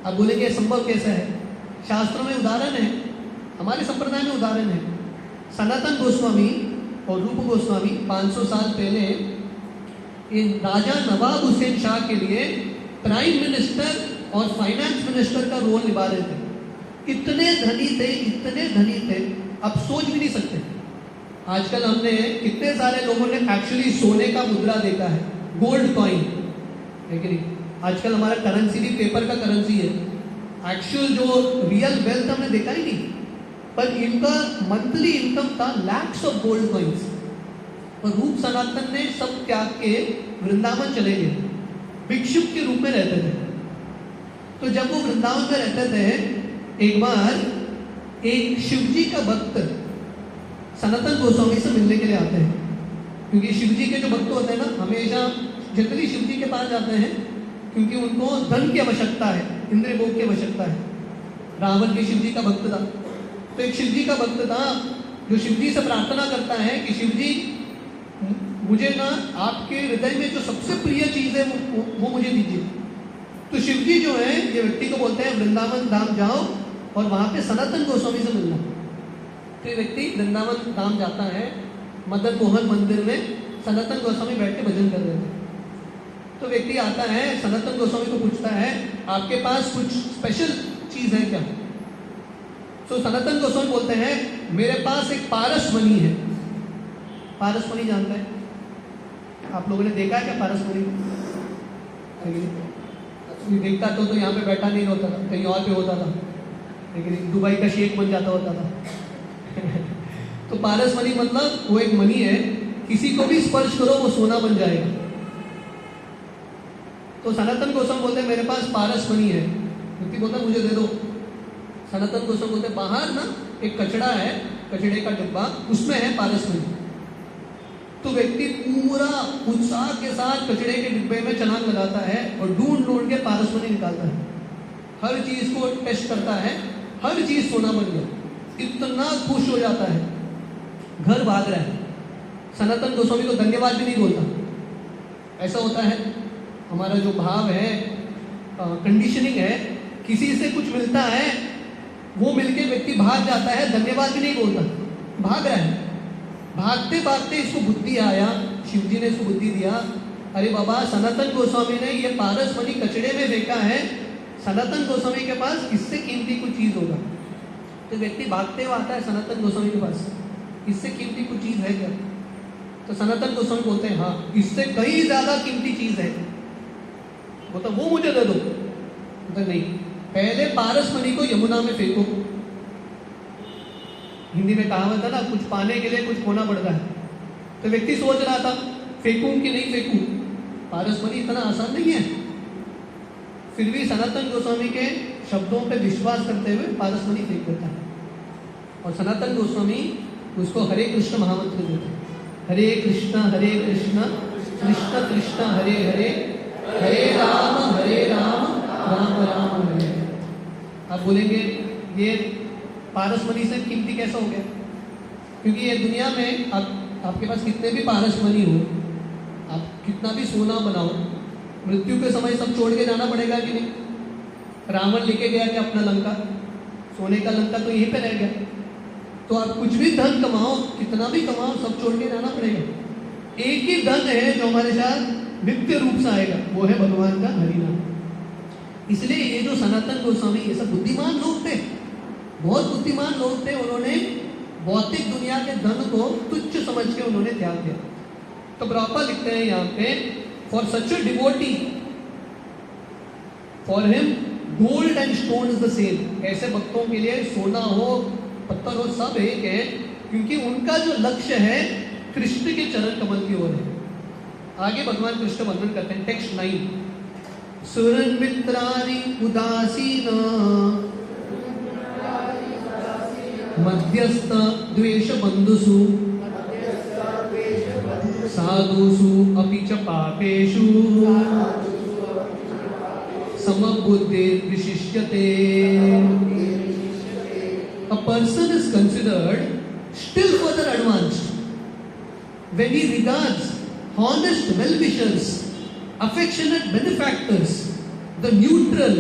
अब बोलेंगे संभव कैसे है? शास्त्रों में उदाहरण है, हमारे संप्रदाय में उदाहरण है। सनातन गोस्वामी और रूप गोस्वामी 500 साल पहले इन राजा नवाब हुसैन शाह के लिए प्राइम मिनिस्टर और फाइनेंस मिनिस्टर का रोल निभा रहे थे। इतने धनी थे, आप सोच भी नहीं सकते। आजकल हमने कितने सारे लोगों ने एक्चुअली सोने का मुद्रा देखा है, गोल्ड कॉइन है कि नहीं? आजकल हमारा करेंसी भी पेपर का करेंसी है। एक्चुअल जो रियल वेल्थ हमने देखा ही नहीं। पर इनका मंथली इनकम था लैक्स ऑफ गोल्ड कॉइन्स। और रूप सनातन ने सब त्याग के वृंदावन चले गए, भिक्षुक के रूप में रहते थे। तो जब वो वृंदावन में रहते थे, एक बार एक शिवजी का भक्त सनातन गोस्वामी से मिलने के लिए आते हैं, क्योंकि शिवजी के जो भक्त होते हैं ना, हमेशा जनरली शिवजी के पास जाते हैं क्योंकि उनको धन की आवश्यकता है, इंद्रिय भोग की आवश्यकता है। रावण भी शिवजी का भक्त था, तो एक शिवजी का भक्त था जो शिवजी से प्रार्थना करता है कि शिवजी मुझे ना आपके हृदय में जो सबसे प्रिय चीज है वो मुझे दीजिए। तो शिवजी जो है ये व्यक्ति को बोलते हैं वृंदावन धाम जाओ और वहां पे सनातन गोस्वामी से मिलना। तो ये व्यक्ति वृंदावन धाम जाता है, मदन मोहन मंदिर में सनातन गोस्वामी बैठ के भजन कर रहे थे। तो व्यक्ति आता है, सनातन गोस्वामी को पूछता है आपके पास कुछ स्पेशल चीज है क्या? तो सनातन गोस्वामी बोलते हैं मेरे पास एक पारस मणि है। पारस मणि जानते हैं आप लोगों ने देखा है क्या पारस मणि? देखता तो यहाँ पे बैठा नहीं होता था, कहीं और पे होता था, लेकिन दुबई का शेख बन जाता होता था। तो पारस मणि मतलब वो एक मणि है, किसी को भी स्पर्श करो वो सोना बन जाएगा। तो सनातन गोस्वामी बोलते हैं मेरे पास पारस मणि है। व्यक्ति बोलता है मुझे दे दो। सनातन गोस्वामी बोलते हैं बाहर ना एक कचड़ा है, कचड़े का डिब्बा, उसमें है पारस मणि। तो व्यक्ति पूरा उत्साह के साथ कचड़े के डिब्बे में छलांग लगाता है और ढूंढ ढूंढ के पारस मणि निकालता है, हर चीज को टेस्ट करता है, हर चीज सोना बन गया, इतना खुश हो जाता है, घर भाग रहा है। सनातन गोस्वामी को धन्यवाद भी नहीं बोलता। ऐसा होता है हमारा जो भाव है, कंडीशनिंग है, किसी से कुछ मिलता है वो मिलके व्यक्ति भाग जाता है, धन्यवाद भी नहीं बोलता, भाग रहा है। भागते भागते इसको बुद्धि आया, शिवजी ने इसको बुद्धि दिया, अरे बाबा सनातन गोस्वामी ने ये पारस मणि कचड़े में फेंका है, सनातन गोस्वामी के पास इससे कीमती कुछ चीज होगा। तो व्यक्ति भागते हुए आता है सनातन गोस्वामी के पास, इससे कीमती कुछ चीज है क्या? तो सनातन गोस्वामी बोलते हैं हाँ, इससे कई ज्यादा कीमती चीज है। बोलता वो मुझे दे दो। बोलता नहीं, पहले पारस मणि को यमुना में फेंको। हिंदी में कहावत है ना, कुछ पाने के लिए कुछ खोना पड़ता है। तो व्यक्ति सोच रहा था फेंकूं कि नहीं फेंकूं, पारस मणि इतना आसान नहीं है। फिर भी सनातन गोस्वामी के शब्दों पे विश्वास करते हुए पारस मणि फेंक देता है, और सनातन गोस्वामी उसको हरे कृष्ण महामंत्र देते हैं। हरे कृष्ण कृष्ण कृष्ण हरे हरे, हरे राम राम राम हरे। आप बोलेंगे ये पारस मणि से कीमती कैसा हो गया? क्योंकि ये दुनिया में आपके पास कितने भी पारस मणि हो, आप कितना भी सोना बनाओ, मृत्यु के समय सब छोड़ के जाना पड़ेगा कि नहीं? रावण लेके गया क्या अपना लंका? सोने का लंका तो यहीं पे रह गया। तो आप कुछ भी धन कमाओ, कितना भी कमाओ, सब छोड़ के जाना पड़ेगा। एक ही धन है जो हमारे साथ नित्य रूप से आएगा, वो है भगवान का हरिनाम। इसलिए ये जो सनातन गोस्वामी, ये सब बुद्धिमान लोग थे, बहुत बुद्धिमान लोग थे। उन्होंने भौतिक दुनिया के धन को तुच्छ समझ के उन्होंने त्याग दिया। तो प्रॉपर लिखते हैं यहाँ पे, for such a devotee for him gold and stone is the same. ऐसे भक्तों के लिए सोना हो पत्थर हो सब एक है, क्योंकि उनका जो लक्ष्य है कृष्ण के चरण कमल की ओर है। आगे भगवान कृष्ण वर्णन करते हैं, टेक्स्ट 9, सुरन मित्राणि उदासीन मध्यस्थ द्वेष बंधुषु साधुषु अपि च पापेषु समबुद्धिर् विशिष्यते। A person is considered still further advanced when he regards honest well-wishers, affectionate benefactors, the neutral,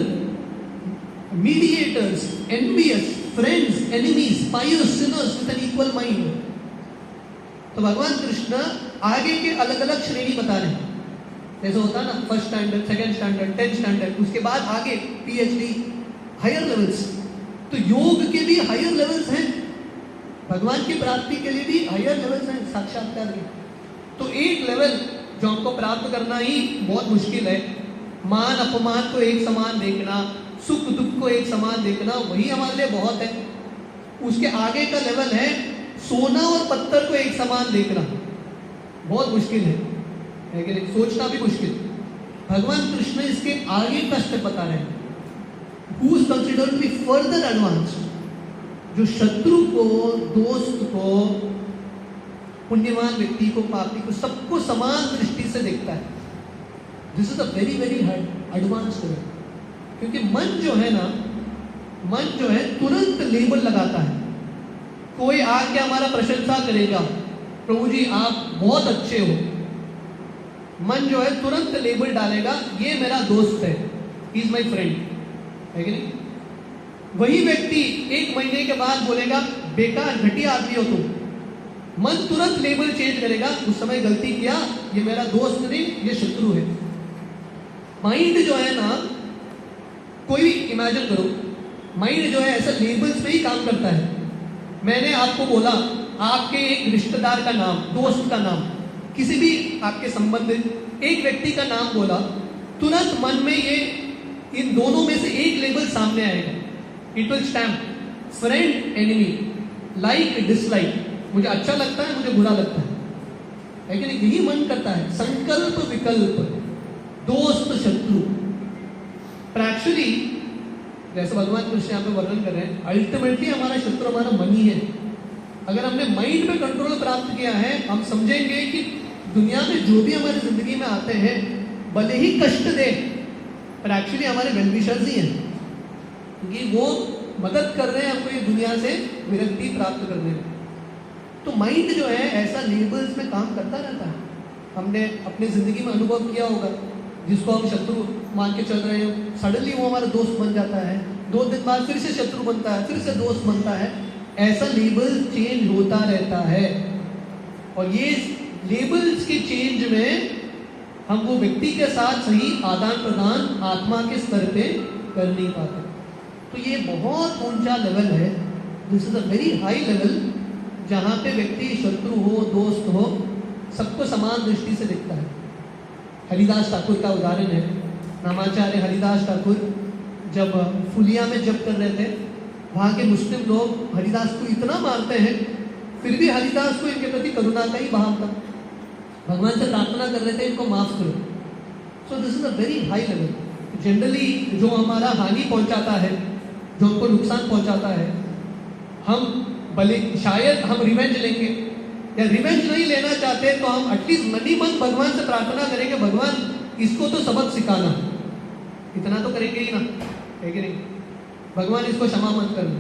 mediators, envious, friends, enemies, pious, sinners with an equal mind. तो भगवान कृष्ण आगे के अलग अलग श्रेणी बता रहे हैं। जैसे होता है ना, first standard, second standard, 10th standard, उसके बाद आगे PhD, हायर लेवल्स। तो योग के भी हायर लेवल्स हैं, भगवान की प्राप्ति के लिए भी हायर लेवल्स हैं, साक्षात्कार के। तो एक लेवल जो हमको प्राप्त करना ही बहुत मुश्किल है, मान अपमान को एक समान देखना, सुख दुख को एक समान देखना, वही हमारे लिए बहुत है। उसके आगे का लेवल है सोना और पत्थर को एक समान देखना। बहुत मुश्किल है कि नहीं? सोचना भी मुश्किल। भगवान कृष्ण इसके आगे का स्टेप बता रहे हैं। Who is considered to be further advanced, जो शत्रु को, दोस्त को, पुण्यवान व्यक्ति को, पापी को, सबको समान दृष्टि से देखता है। This is a very very advanced way. क्योंकि मन जो है ना, मन जो है तुरंत लेबल लगाता है। कोई आके हमारा प्रशंसा करेगा, प्रभु जी आप बहुत अच्छे हो, मन जो है तुरंत लेबल डालेगा, ये मेरा दोस्त है, ही इज माई फ्रेंड, है कि नहीं? वही व्यक्ति 1 महीने के बाद बोलेगा बेकार घटिया आदमी हो तुम, मन तुरंत लेबल चेंज करेगा, उस समय गलती किया, ये मेरा दोस्त नहीं, ये शत्रु है। माइंड जो है ना, कोई भी इमेजिन करो, माइंड जो है ऐसा लेबल्स पे ही काम करता है। मैंने आपको बोला आपके एक रिश्तेदार का नाम, दोस्त का नाम, किसी भी आपके संबंधित एक व्यक्ति का नाम बोला, तुरंत मन में ये इन दोनों में से एक लेबल सामने आएगा। It will stamp friend enemy, like dislike, मुझे अच्छा लगता है, मुझे बुरा लगता है कि नहीं? यही मन करता है, संकल्प विकल्प, दोस्त शत्रु। पर एक्चुअली जैसे भगवान कृष्ण यहाँ पे वर्णन कर रहे हैं, अल्टीमेटली हमारा शत्रु हमारा मन ही है। अगर हमने माइंड पे कंट्रोल प्राप्त किया है, हम समझेंगे कि दुनिया में जो भी हमारी जिंदगी में आते हैं, भले ही कष्ट दे, पर एक्चुअली हमारे वेलविशर्स ही हैं, क्योंकि वो मदद कर रहे हैं हमको ये दुनिया से विरक्ति प्राप्त करने में। तो माइंड जो है ऐसा लेबल्स में काम करता रहता है। हमने अपनी जिंदगी में अनुभव किया होगा, जिसको हम शत्रु मान के चल रहे हो, सडनली वो हमारा दोस्त बन जाता है, 2 दिन बाद फिर से शत्रु बनता है, फिर से दोस्त बनता है। ऐसा लेबल चेंज होता रहता है, और ये लेबल्स के चेंज में हम वो व्यक्ति के साथ सही आदान प्रदान आत्मा के स्तर पे कर नहीं पाते। तो ये बहुत ऊंचा लेवल है, this is a very high level, जहाँ पे व्यक्ति शत्रु हो, दोस्त हो, सबको समान दृष्टि से देखता है। हरिदास ठाकुर का उदाहरण है। नामाचार्य हरिदास ठाकुर जब फुलिया में जप कर रहे थे, वहाँ के मुस्लिम लोग हरिदास को इतना मारते हैं, फिर भी हरिदास को इनके प्रति करुणा का ही भाव था। भगवान से प्रार्थना कर रहे थे, इनको माफ करो। So this is a very high level. Generally जो हमारा हानि पहुंचाता है, जो हमको नुकसान पहुंचाता है, हम भले शायद हम रिवेंज लेंगे, या रिवेंज नहीं लेना चाहते तो हम एटलीस्ट मनी मन भगवान से प्रार्थना करेंगे, भगवान इसको तो सबक सिखाना, इतना तो करेंगे ही ना, है कि नहीं? भगवान इसको क्षमा मत करना।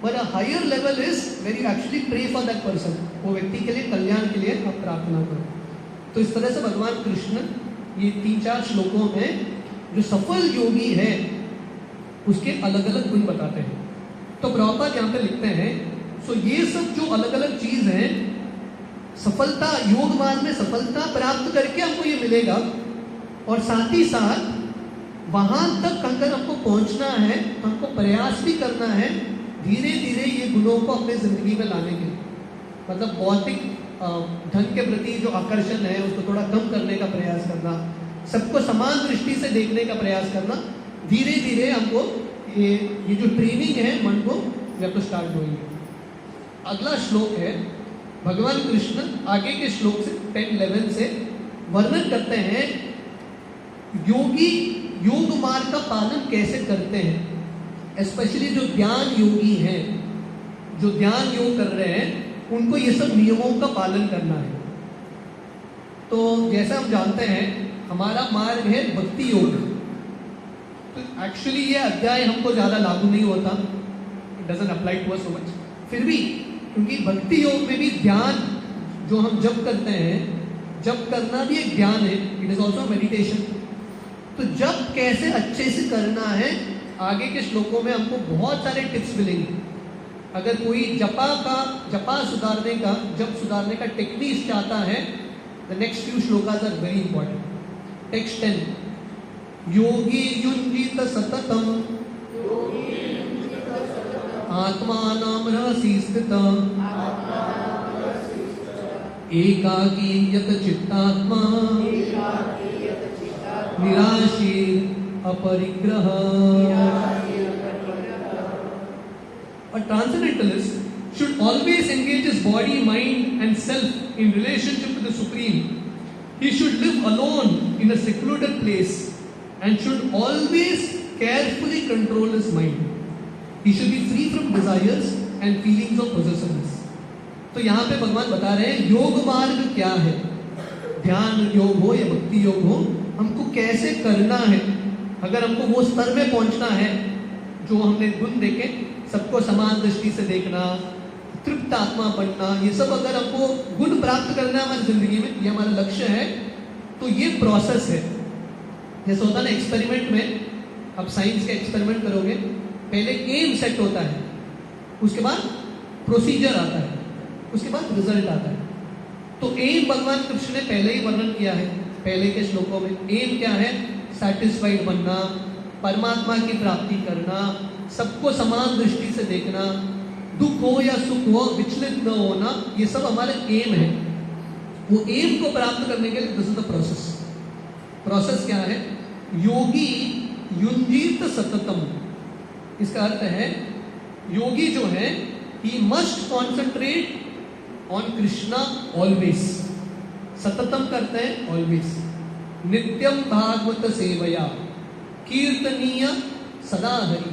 But a higher level is very actually pray for that person, वो व्यक्ति के लिए, कल्याण के लिए आप प्रार्थना करो। तो इस तरह से भगवान कृष्ण ये 3-4 श्लोकों में जो सफल योगी है उसके अलग अलग गुण बताते हैं। तो प्रभुपाद यहाँ पे लिखते हैं, सो ये सब जो अलग अलग चीज है, सफलता, योग मार्ग में सफलता प्राप्त करके हमको ये मिलेगा, और साथ ही साथ वहां तक अगर हमको पहुंचना है तो हमको प्रयास भी करना है, धीरे धीरे ये गुणों को अपने जिंदगी में लाने के लिए। मतलब भौतिक धन के प्रति जो आकर्षण है उसको थोड़ा कम करने का प्रयास करना, सबको समान दृष्टि से देखने का प्रयास करना, धीरे धीरे हमको ये जो ट्रेनिंग है मन को तो स्टार्ट होगी। अगला श्लोक है, भगवान कृष्ण आगे के श्लोक से 10-11 से वर्णन करते हैं योगी योग मार्ग का पालन कैसे करते हैं। स्पेशली जो ध्यान योगी हैं, जो ध्यान योग कर रहे हैं, उनको ये सब नियमों का पालन करना है। तो जैसा हम जानते हैं हमारा मार्ग है भक्ति योग। तो एक्चुअली ये अध्याय हमको ज़्यादा लागू नहीं होता, it doesn't apply to us so much. फिर भी क्योंकि भक्ति योग में भी ध्यान जो हम जप करते हैं, जप करना भी एक ध्यान है, इट इज ऑल्सो मेडिटेशन। तो जप कैसे अच्छे से करना है, आगे के श्लोकों में हमको बहुत सारे टिप्स मिलेंगे। अगर कोई जप सुधारने का टेक्निक चाहता है, the next few shlokas are very important. Text 10, योगी युंजित सततम आत्मानां रहसि स्थितम् एकाकी यत चित्तात्मा निराशीर अपरिग्रह। A transcendentalist should always engage his body, mind and self in relationship with the Supreme. He should live alone in a secluded place and should always carefully control his mind. He should be free from desires and feelings of possessiveness. तो यहाँ पे भगवान बता रहे हैं योग मार्ग क्या है, ध्यान योग हो या भक्ति योग हो, हमको कैसे करना है। अगर हमको वो स्तर में पहुंचना है जो हमने गुण देखे, सबको समान दृष्टि से देखना, तृप्त आत्मा बनना, ये सब अगर हमको गुण प्राप्त करना है हमारी जिंदगी में, ये हमारा लक्ष्य है, तो ये प्रोसेस है। जैसे होता है ना एक्सपेरिमेंट में, आप साइंस का एक्सपेरिमेंट करोगे, पहले एम सेट होता है, उसके बाद प्रोसीजर आता है, उसके बाद रिजल्ट आता है। तो एम भगवान कृष्ण ने पहले ही वर्णन किया है पहले के श्लोकों में। एम क्या है? सैटिस्फाइड बनना, परमात्मा की प्राप्ति करना, सबको समान दृष्टि से देखना, दुख हो या सुख हो विचलित न होना, ये सब हमारे एम है। वो एम को प्राप्त करने के लिए this is the process. Process क्या है? योगी युंजीत सततम, इसका अर्थ है योगी जो है he must concentrate on Krishna always. सततम करते हैं ऑलवेज। नित्यम भागवत सेवया कीर्तनीय सदा हरि।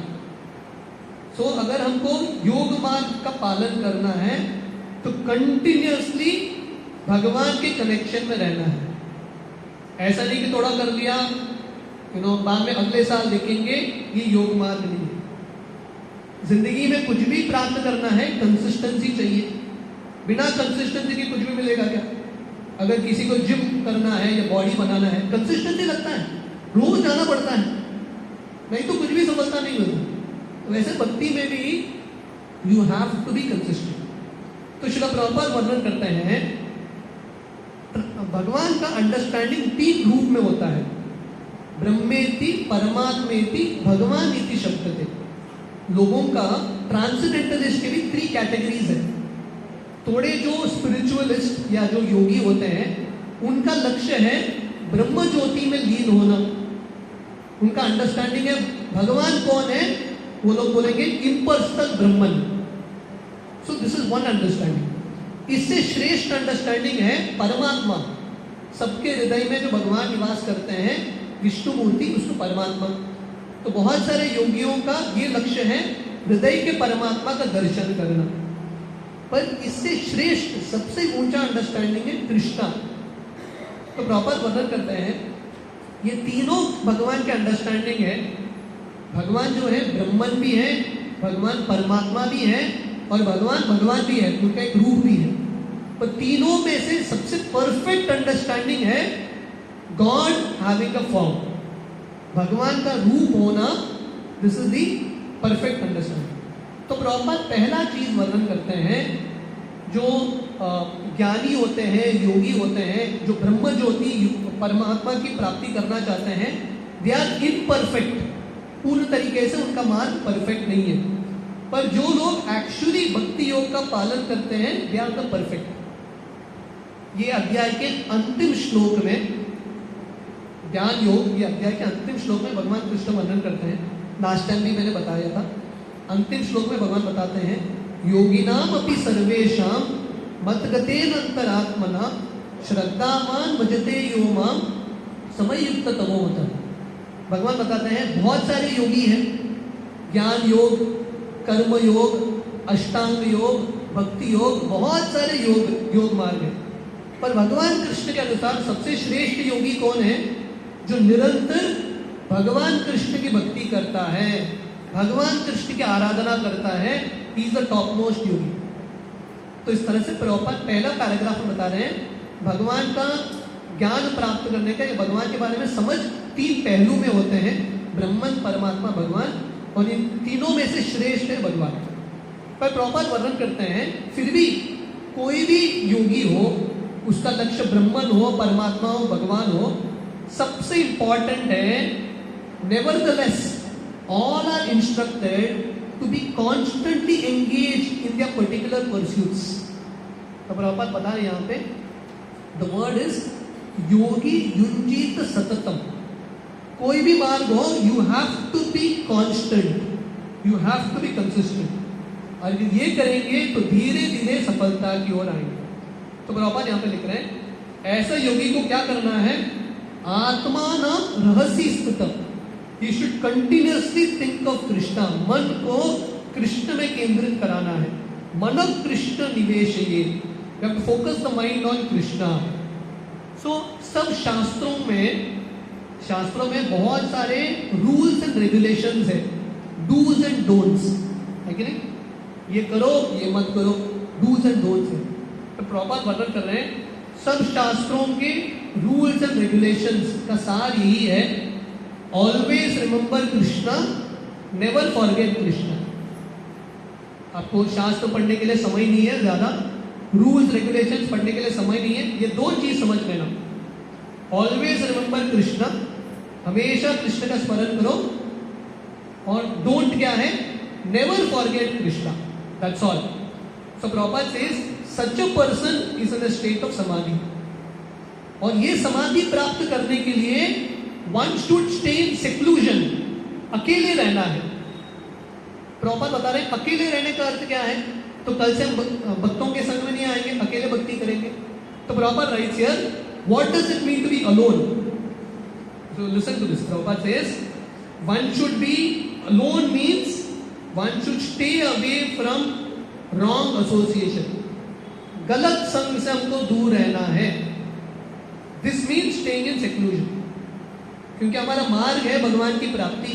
सो अगर हमको योग मार्ग का पालन करना है तो कंटिन्यूअसली भगवान के कनेक्शन में रहना है। ऐसा नहीं कि थोड़ा कर लिया बाद में अगले साल देखेंगे, ये योग मार्ग नहीं है। जिंदगी में कुछ भी प्राप्त करना है कंसिस्टेंसी चाहिए। बिना कंसिस्टेंसी के कुछ भी मिलेगा क्या? अगर किसी को जिम करना है या बॉडी बनाना है, कंसिस्टेंसी लगता है, रोज जाना पड़ता है, नहीं तो कुछ भी सफलता नहीं मिलती। वैसे भक्ति में भी you have to be consistent. तो श्रील प्रभुपाद वर्णन करते हैं भगवान का अंडरस्टैंडिंग 3 रूप में होता है। ब्रह्मेति परमात्मेति भगवान इति शब्दते। लोगों का ट्रांसेंडेंटलिस्ट के भी 3 कैटेगरीज है। थोड़े जो स्पिरिचुअलिस्ट या जो योगी होते हैं उनका लक्ष्य है ब्रह्म ज्योति में लीन होना। उनका अंडरस्टैंडिंग है भगवान कौन है, वो लोग बोलेंगे impersonal Brahman. So this is one understanding. इससे श्रेष्ठ अंडरस्टैंडिंग है परमात्मा। सबके हृदय में जो भगवान निवास करते हैं, विष्णु मूर्ति, उसको परमात्मा। तो बहुत सारे योगियों का ये लक्ष्य है हृदय के परमात्मा का दर्शन करना। पर इससे श्रेष्ठ सबसे ऊंचा अंडरस्टैंडिंग है कृष्णा। तो प्रॉपर वर्णन करते हैं ये तीनों भगवान के अंडरस्टैंडिंग है। भगवान जो है ब्रह्मन भी है, भगवान परमात्मा भी है और भगवान भी है, उनका एक रूप भी है। पर तीनों में से सबसे परफेक्ट अंडरस्टैंडिंग है गॉड हैविंग अ फॉर्म। भगवान का रूप होना, this is the perfect understanding. तो प्रॉपर पहला चीज वर्णन करते हैं जो ज्ञानी होते हैं, योगी होते हैं, जो ब्रह्म ज्योति परमात्मा की प्राप्ति करना चाहते हैं, दे आर इम्परफेक्ट। पूर्ण तरीके से उनका मार्ग परफेक्ट नहीं है। पर जो लोग एक्चुअली भक्ति योग का पालन करते हैं, दे आर द परफेक्ट। ये अध्याय के अंतिम श्लोक में, ज्ञान योग, ये अध्याय के अंतिम श्लोक में भगवान कृष्ण वर्णन करते हैं। लास्ट टाइम भी मैंने बताया था। अंतिम श्लोक में भगवान बताते हैं योगिनाम अपि सर्वेषां मतगतेन अंतरात्मना श्रद्धावान भजते यो माम समयुक्त तमो मतः। भगवान बताते हैं बहुत सारे योगी हैं, ज्ञान योग, कर्म योग, अष्टांग योग, भक्ति योग, बहुत सारे योग मार्ग है। पर भगवान कृष्ण के अनुसार सबसे श्रेष्ठ योगी कौन है? जो निरंतर भगवान कृष्ण की भक्ति करता है, भगवान कृष्ण की आराधना करता है, he is the top most yogi. तो इस तरह से प्रॉपर पहला पैराग्राफ में बता रहे हैं भगवान का ज्ञान प्राप्त करने का, या भगवान के बारे में समझ 3 पहलू में होते हैं, ब्रह्मन, परमात्मा, भगवान, और इन तीनों में से श्रेष्ठ है भगवान। पर प्रॉपर वर्णन करते हैं फिर भी कोई भी योगी हो, उसका लक्ष्य ब्रह्मन हो, परमात्मा हो, भगवान हो, सबसे इंपॉर्टेंट है nevertheless all are instructed to be constantly engaged in their particular pursuits। तो प्रभुपाद बता रहे यहाँ पे the word is योगी युंजीत सततम। कोई भी मार्ग हो, you have to be constant, you have to be consistent। और ये करेंगे तो धीरे धीरे सफलता की ओर आएंगे। तो प्रभुपाद यहाँ पे लिख रहे हैं ऐसा योगी को क्या करना है, आत्मानं रहसि स्थितम्, he should continuously think of Krishna, मन को कृष्ण में केंद्रित कराना है। मन Krishna निवेशयेत्, you have to focus the mind on Krishna. सो सब शास्त्रों में बहुत सारे रूल्स एंड रेगुलेशंस है, डूज एंड डोंट्स है कि नहीं, ये करो ये मत करो, डूज एंड डोंट्स है। तो प्रॉपर वर्णन कर रहे हैं सब शास्त्रों के रूल्स एंड रेगुलेशंस का सार यही है, always remember Krishna, never forget Krishna. आपको शास्त्र पढ़ने के लिए समय नहीं है ज्यादा, रूल्स रेगुलेशंस पढ़ने के लिए समय नहीं है, ये दो चीज समझ लेना, ऑलवेज रिमेंबर कृष्णा, हमेशा कृष्ण का स्मरण करो, और डोंट क्या है, never forget Krishna, that's all. So proper says such a person is in a state of समाधि, और ये समाधि प्राप्त करने के लिए one should stay in seclusion, अकेले रहना है। प्रॉपर बता रहे हैं अकेले रहने का अर्थ क्या है, तो कल से हम भक्तों के संग में नहीं आएंगे, अकेले भक्ति करेंगे। तो Prabhupada writes here what does it mean to be alone. So listen to this, Prabhupada says one should be alone means one should stay away from wrong association, गलत संग से हमको दूर रहना है। This means staying in seclusion, क्योंकि हमारा मार्ग है भगवान की प्राप्ति।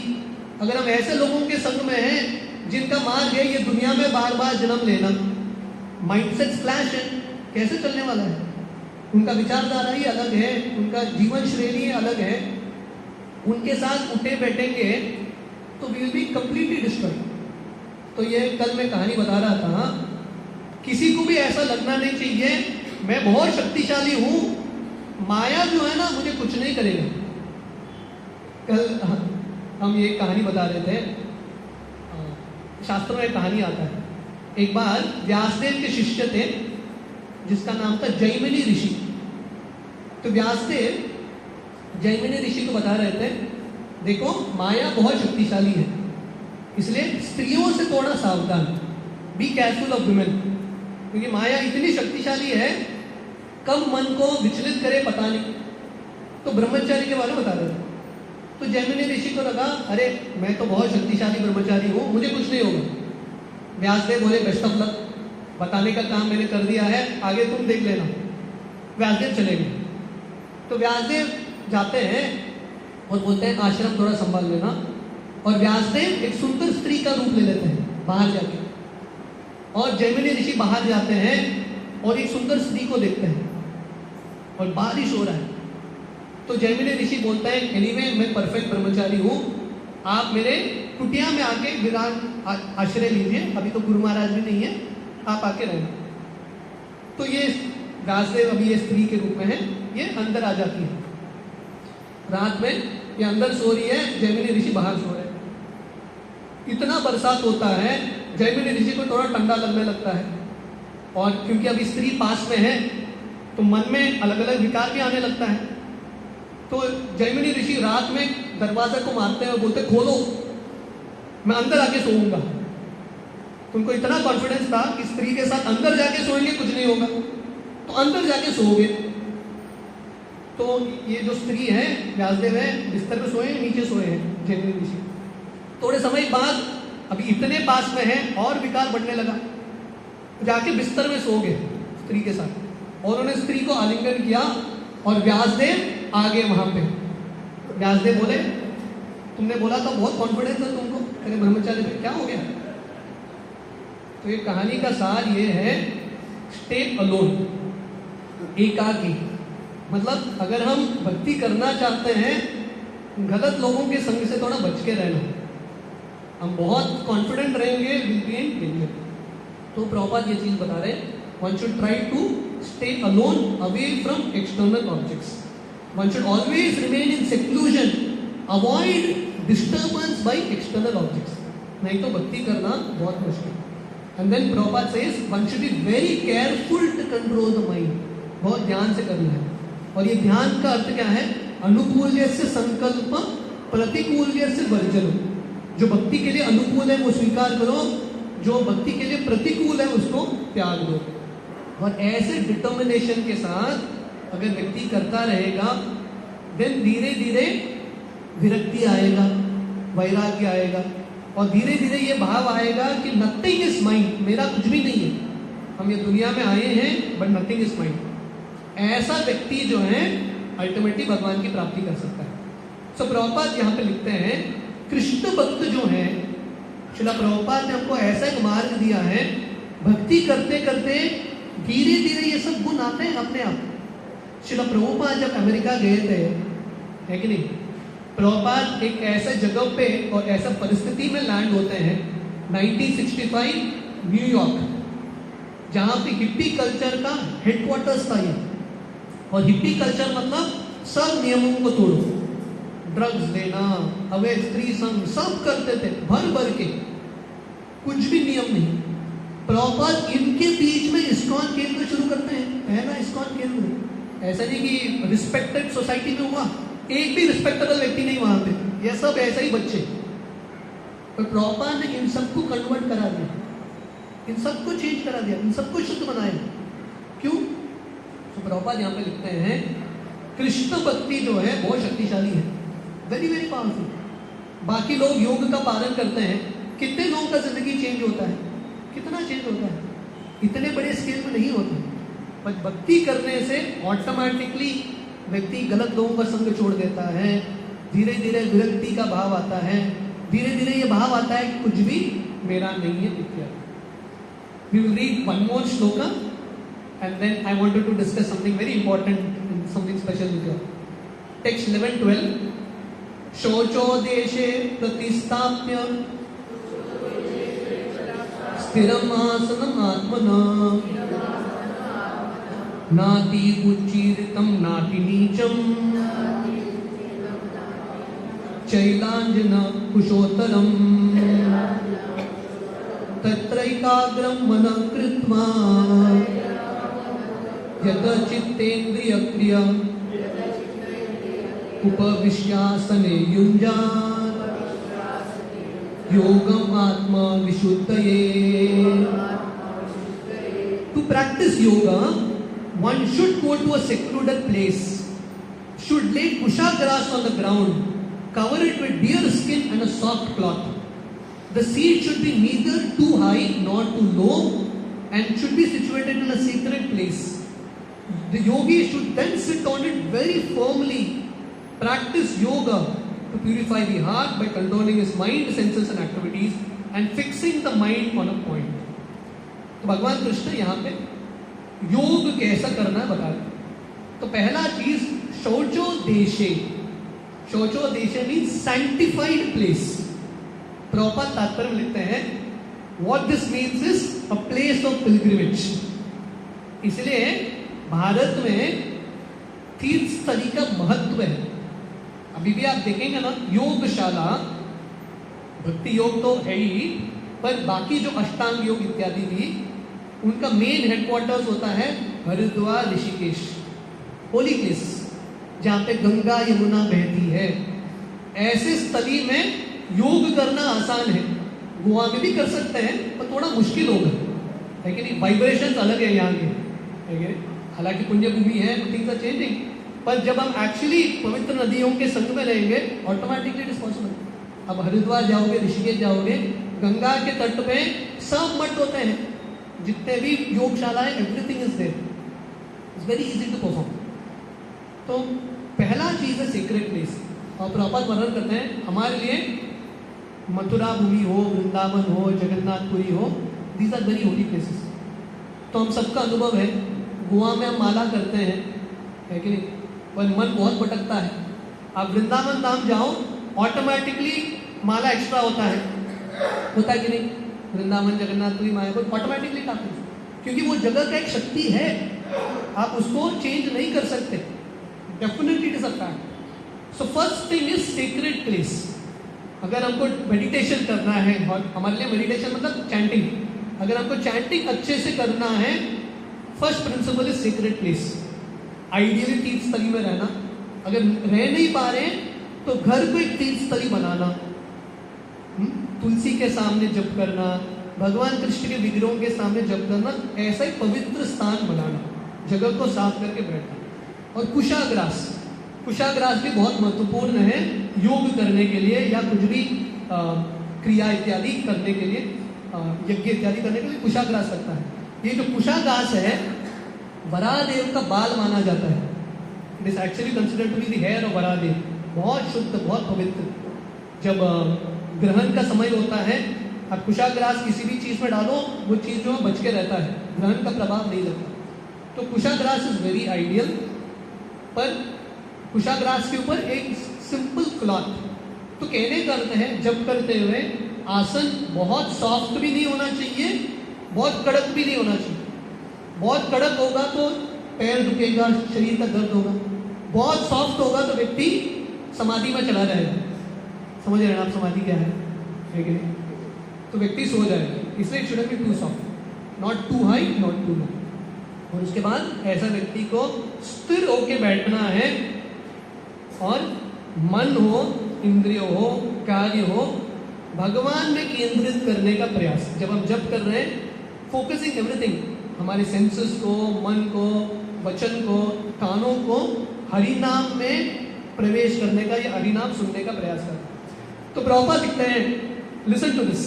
अगर हम ऐसे लोगों के संग में हैं जिनका मार्ग है ये दुनिया में बार बार जन्म लेना, माइंडसेट क्लैश है, कैसे चलने वाला है, उनका विचारधारा ही अलग है, उनका जीवन श्रेणी अलग है, उनके साथ उठे बैठेंगे तो we will be completely destroyed. तो ये कल मैं कहानी बता रहा था, किसी को भी ऐसा लगना नहीं चाहिए मैं बहुत शक्तिशाली हूं, माया जो है ना मुझे कुछ नहीं करेगा। कल हम ये कहानी बता रहे थे, शास्त्रों में एक कहानी आता है, एक बार व्यासदेव के शिष्य थे जिसका नाम था जैमिनी ऋषि। तो व्यासदेव जैमिनी ऋषि को बता रहे थे देखो माया बहुत शक्तिशाली है, इसलिए स्त्रियों से थोड़ा सावधान, बी केयरफुल ऑफ वुमेन, क्योंकि माया इतनी शक्तिशाली है कब मन को विचलित करे पता नहीं। तो ब्रह्मचारी के बारे में बता रहे थे। तो जैमिनी ऋषि को लगा अरे मैं तो बहुत शक्तिशाली ब्रह्मचारी हूँ, मुझे कुछ नहीं होगा। व्यासदेव बोले बेस्ट ऑफ लक, बताने का काम मैंने कर दिया है, आगे तुम देख लेना। व्यासदेव चले गए। तो व्यासदेव जाते हैं और बोलते हैं आश्रम थोड़ा संभाल लेना, और व्यासदेव एक सुंदर स्त्री का रूप ले लेते हैं बाहर जाके, और जैमिनी ऋषि बाहर जाते हैं और एक सुंदर स्त्री को देखते हैं, और बारिश हो रहा है। तो जैमिनी ऋषि बोलता है एनीवे मैं परफेक्ट ब्रह्मचारी हूँ, आप मेरे कुटिया में आके विराट आश्रय लीजिए, अभी तो गुरु महाराज भी नहीं है, आप आके रहना। तो ये व्यासदेव अभी ये स्त्री के रूप में है, ये अंदर आ जाती है। रात में ये अंदर सो रही है, जैमिनी ऋषि बाहर सो रहे हैं। इतना बरसात होता है, जैमिनी ऋषि को थोड़ा ठंडा लगने लगता है, और क्योंकि अभी स्त्री पास में है तो मन में अलग अलग विकार भी आने लगता है। तो जैमिनी ऋषि रात में दरवाजा को मारते हैं और बोलते खोलो, मैं अंदर आके सोऊंगा। तो उनको इतना कॉन्फिडेंस था कि स्त्री के साथ अंदर जाके सोएंगे कुछ नहीं होगा, तो अंदर जाके सोओगे। तो ये जो स्त्री है व्यासदेव है बिस्तर पे सोए, नीचे सोए हैं जैमिनी ऋषि। थोड़े समय बाद अभी इतने पास में है और विकार बढ़ने लगा, जाके बिस्तर में सो गए स्त्री के साथ, और उन्होंने स्त्री को आलिंगन किया, और व्यासदेव आ गए वहां पे। व्यासदेव बोले तुमने बोला था बहुत कॉन्फिडेंस है तुमको, अरे ब्रह्मचारी पे क्या हो गया। तो ये कहानी का सार ये है स्टे अलोन, एकाकी। मतलब अगर हम भक्ति करना चाहते हैं गलत लोगों के संग से थोड़ा बच के रहना, हम बहुत कॉन्फिडेंट रहेंगे विल बी इन फेलियर। तो प्रभुपाद ये चीज बता रहे हैं one should try to stay alone away from external objects, one should always remain in seclusion, avoid disturbance by external objects, नहीं तो भक्ति करना बहुत मुश्किल। and then Prabhupada says one should be very careful to control the mind, बहुत ध्यान से करना है। और ये ध्यान का अर्थ क्या है, अनुकूल्य से संकल्प, प्रतिकूल्य से वर्जन। जो भक्ति के लिए अनुकूल है वो स्वीकार करो, जो भक्ति के लिए प्रतिकूल है उसको त्याग दो। और ऐसे डिटर्मिनेशन के साथ अगर व्यक्ति करता रहेगा, देन धीरे धीरे विरक्ति आएगा, वैराग्य आएगा, और धीरे धीरे ये भाव आएगा कि नथिंग इज माइंड, मेरा कुछ भी नहीं है, हम ये दुनिया में आए हैं बट नथिंग इज माइंड। ऐसा व्यक्ति जो है अल्टीमेटली भगवान की प्राप्ति कर सकता है। सो प्रभुपाद यहाँ पे लिखते हैं, कृष्ण भक्त जो है, श्रील प्रभुपाद ने हमको ऐसा एक मार्ग दिया है, भक्ति करते करते धीरे धीरे ये सब गुण आते हैं अपने आप। श्रील प्रभुपाद जब अमेरिका गए थे, है कि नहीं, प्रभुपाद एक ऐसे जगह पे और ऐसा परिस्थिति में लैंड होते हैं 1965 न्यूयॉर्क, जहां पे हिप्पी कल्चर का हेडक्वार्टर्स था ये। और हिप्पी कल्चर मतलब सब नियमों को तोड़ो, ड्रग्स देना, अवैध स्त्री संग सब करते थे भर भर के, कुछ भी नियम नहीं। प्रभुपाद इनके बीच में इस्कॉन केंद्र शुरू करते हैं, पहला इस्कॉन केंद्र। ऐसा नहीं कि रिस्पेक्टेड सोसाइटी में हुआ, एक भी रिस्पेक्टेबल व्यक्ति नहीं वहां पे, ये सब ऐसे ही बच्चे। पर प्रभुपाद ने इन सबको कन्वर्ट करा दिया, इन सबको चेंज करा दिया, इन सबको शुद्ध बनाया। क्यों? तो प्रभुपाद यहाँ पे लिखते हैं, कृष्ण भक्ति जो है बहुत शक्तिशाली है, वेरी वेरी पावरफुल। बाकी लोग योग का पालन करते हैं, कितने लोगों का जिंदगी चेंज होता है, कितना चेंज होता है, इतने बड़े स्केल में नहीं होते। पर भक्ति करने से ऑटोमेटिकली व्यक्ति गलत लोगों का संग छोड़ देता है, धीरे धीरे विरक्ति का भाव आता है, धीरे धीरे ये भाव आता है कि कुछ भी मेरा नहीं है इत्यादि। We will read one more shloka and then I wanted to discuss something very important and something special with you. Text 11-12. शौचो देशे प्रतिस्थाप्य स्थिरम आसनम आत्मना नाति उच्चीरितम नाति नीचम चैलांजना कुशोत्तरम तत्रैकाग्रं मनः कृत्वा यत चित्तेन्द्रियक्रियं उपविश्यासने युञ्जात् योगम् आत्मा विशुद्धये। To practice yoga, one should go to a secluded place, should lay kusha grass on the ground, cover it with deer skin and a soft cloth. The seat should be neither too high nor too low and should be situated in a sacred place. The yogi should then sit on it very firmly, practice yoga to purify the heart by controlling his mind, senses and activities and fixing the mind on a point. तो भगवान कृष्ण यहाँ पे योग कैसा करना है बता रहे। तो पहला चीज शौचो देशे, शौचो देशे मीन्स सैंक्टिफाइड प्लेस। प्रभुपाद तात्पर्य में लिखते हैं, what this means is a place of pilgrimage। इसलिए भारत में तीर्थ स्थली का महत्व है। अभी भी आप देखेंगे ना, योगशाला, भक्ति योग तो है ही, पर बाकी जो अष्टांग योग इत्यादि भी, उनका मेन हेडक्वार्टर्स होता है हरिद्वार, ऋषिकेश, होली प्लेस, जहाँ पे गंगा यमुना बहती है। ऐसे स्थली में योग करना आसान है, गोवा में भी कर सकते हैं पर थोड़ा मुश्किल होगा, है कि नहीं। वाइब्रेशंस अलग है यहाँ के, है कि नहीं। हालांकि पुण्य भूमि है, थिंग्स आर चेंजिंग, पर जब हम एक्चुअली पवित्र नदियों के संग में रहेंगे, ऑटोमेटिकली इट इज पॉसिबल। अब हरिद्वार जाओगे, ऋषिकेश जाओगे, गंगा के तट पे सब मठ होते हैं, जितने भी योगशालाएं, everything is there, it's very easy to perform. तो पहला चीज है सीक्रेट प्लेस। और प्रभुपाद वर्णन करते हैं, हमारे लिए मथुरा भूमि हो, वृंदावन हो, जगन्नाथपुरी हो, these are very holy places. तो हम सबका अनुभव है, गोवा में हम माला करते हैं, है कि नहीं, पर मन बहुत भटकता है। आप वृंदावन धाम जाओ, ऑटोमेटिकली माला एक्स्ट्रा होता है कि नहीं। वृंदावन, जगन्नाथपुरी, मायापुर ऑटोमेटिकली काफी, क्योंकि वो जगह का एक शक्ति है, आप उसको चेंज नहीं कर सकते। Definitely it is a fact. So first thing is secret place. अगर हमको मेडिटेशन करना है, और हमारे लिए मेडिटेशन मतलब चैंटिंग, अगर हमको चैंटिंग अच्छे से करना है, first principle is secret place. Ideally तीर्थ स्थली में रहना, अगर रह नहीं पा रहे हैं तो घर को एक तीर्थ स्थली बनाना, तुलसी के सामने जप करना, भगवान कृष्ण के विग्रहों के सामने जप करना, ऐसा ही पवित्र स्थान बनाना, जगह को साफ करके बैठना। और कुशाग्रास, कुशाग्रास भी बहुत महत्वपूर्ण है योग करने के लिए या कुछ भी क्रिया इत्यादि करने के लिए, यज्ञ इत्यादि करने के लिए कुशाग्रास लगता है। ये जो कुशाग्रास है वराहदेव का बाल माना जाता है। It is actually considered to be the hair of Varahadeva. बहुत शुद्ध, बहुत पवित्र। जब ग्रहण का समय होता है, आप कुशाग्रास किसी भी चीज में डालो, वो चीज जो बच के रहता है, ग्रहण का प्रभाव नहीं लगता। तो कुशाग्रास इज वेरी आइडियल। पर कुशाग्रास के ऊपर एक सिंपल क्लॉथ, तो कहने का अर्थ है जब करते हुए आसन बहुत सॉफ्ट भी नहीं होना चाहिए, बहुत कड़क भी नहीं होना चाहिए। बहुत कड़क होगा तो पैर दुखेगा, शरीर का दर्द होगा। बहुत सॉफ्ट होगा तो व्यक्ति समाधि में चला जाएगा। समझ रहे हैं आप समाधि क्या है कि नहीं? तो व्यक्ति सो जाएगा। इसलिए it shouldn't be too soft, not too high, not too low. और उसके बाद ऐसा व्यक्ति को स्थिर होके बैठना है और मन हो, इंद्रिय हो, कार्य हो, भगवान में केंद्रित करने का प्रयास। जब हम जप कर रहे हैं, फोकसिंग एवरीथिंग, हमारे सेंसेस को, मन को, वचन को, कानों को हरि नाम में प्रवेश करने का या हरि नाम सुनने का प्रयास करना। तो प्रभुपाद लिखते हैं, listen to this,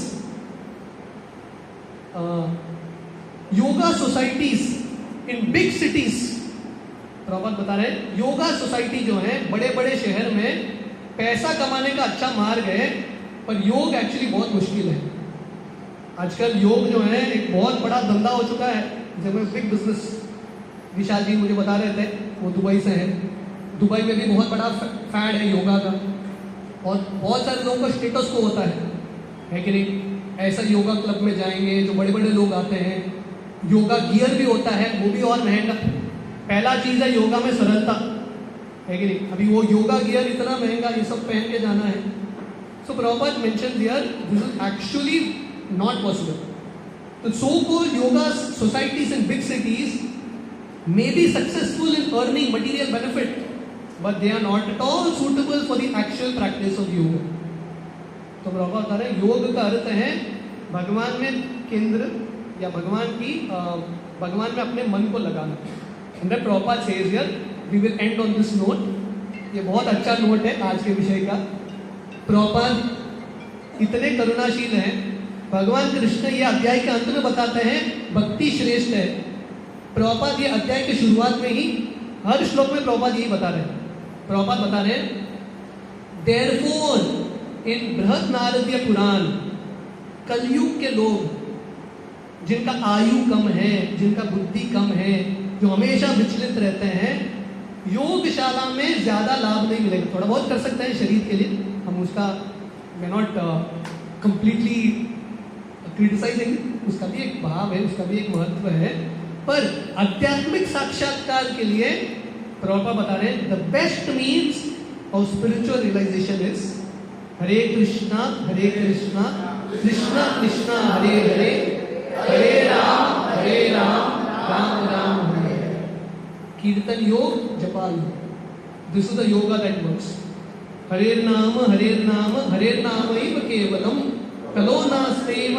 yoga societies in big cities. Prabhupada बता रहे हैं योगा सोसाइटी जो है बड़े बड़े शहर में पैसा कमाने का अच्छा मार्ग है, पर योग एक्चुअली बहुत मुश्किल है। आजकल योग जो है एक बहुत बड़ा धंधा हो चुका है, जब बिग बिजनेस। विशाल जी मुझे बता रहे थे, वो दुबई से हैं। दुबई में भी बहुत बड़ा फैड है योगा का, और बहुत सारे लोगों का स्टेटस को होता है कि नहीं? ऐसा योगा क्लब में जाएंगे जो बड़े बड़े लोग आते हैं। योगा गियर भी होता है, वो भी और महंगा। पहला चीज है योगा में सरलता, है कि नहीं? अभी वो योगा गियर इतना महंगा, ये सब पहन के जाना है। So Prabhupada mentions here this is actually not possible. The so-called yoga societies in big cities may be successful in earning material benefit, but they are not at all suitable for the actual practice of yoga. तो प्रभुपाद बता रहे हैं योग का अर्थ है भगवान में केंद्र या भगवान में अपने मन को लगाना। And then Prabhupada says here, we will end on this note. ये बहुत अच्छा नोट है आज के विषय का। प्रभुपाद इतने करुणाशील हैं, भगवान कृष्ण ये अध्याय के अंत में बताते हैं भक्ति श्रेष्ठ है। प्रभुपाद ये अध्याय की शुरुआत में ही हर श्लोक में प्रभुपाद यही बता रहे हैं। प्रभुपाद बता रहे हैं, Therefore, in बृहद नारदीय पुराण, कलयुग के लोग जिनका आयु कम है, जिनका बुद्धि कम है, जो हमेशा विचलित रहते हैं, योगशाला में ज्यादा लाभ नहीं मिलेगा। थोड़ा बहुत कर सकते हैं शरीर के लिए, हम उसका मे नॉट कंप्लीटली क्रिटिसाइजिंग, उसका भी एक भाव है, उसका भी एक महत्व है, पर आध्यात्मिक साक्षात्कार के लिए प्रभुपाद बता रहे हैं the best means of spiritual realisation is Hare Krishna Krishna Krishna Hare Hare, Hare Ram Ram Ram Hare Hare. Kirtan yoga, japa yoga, this is the yoga that works. Hare नाम हरे नाम केवलम कलो नास्तेव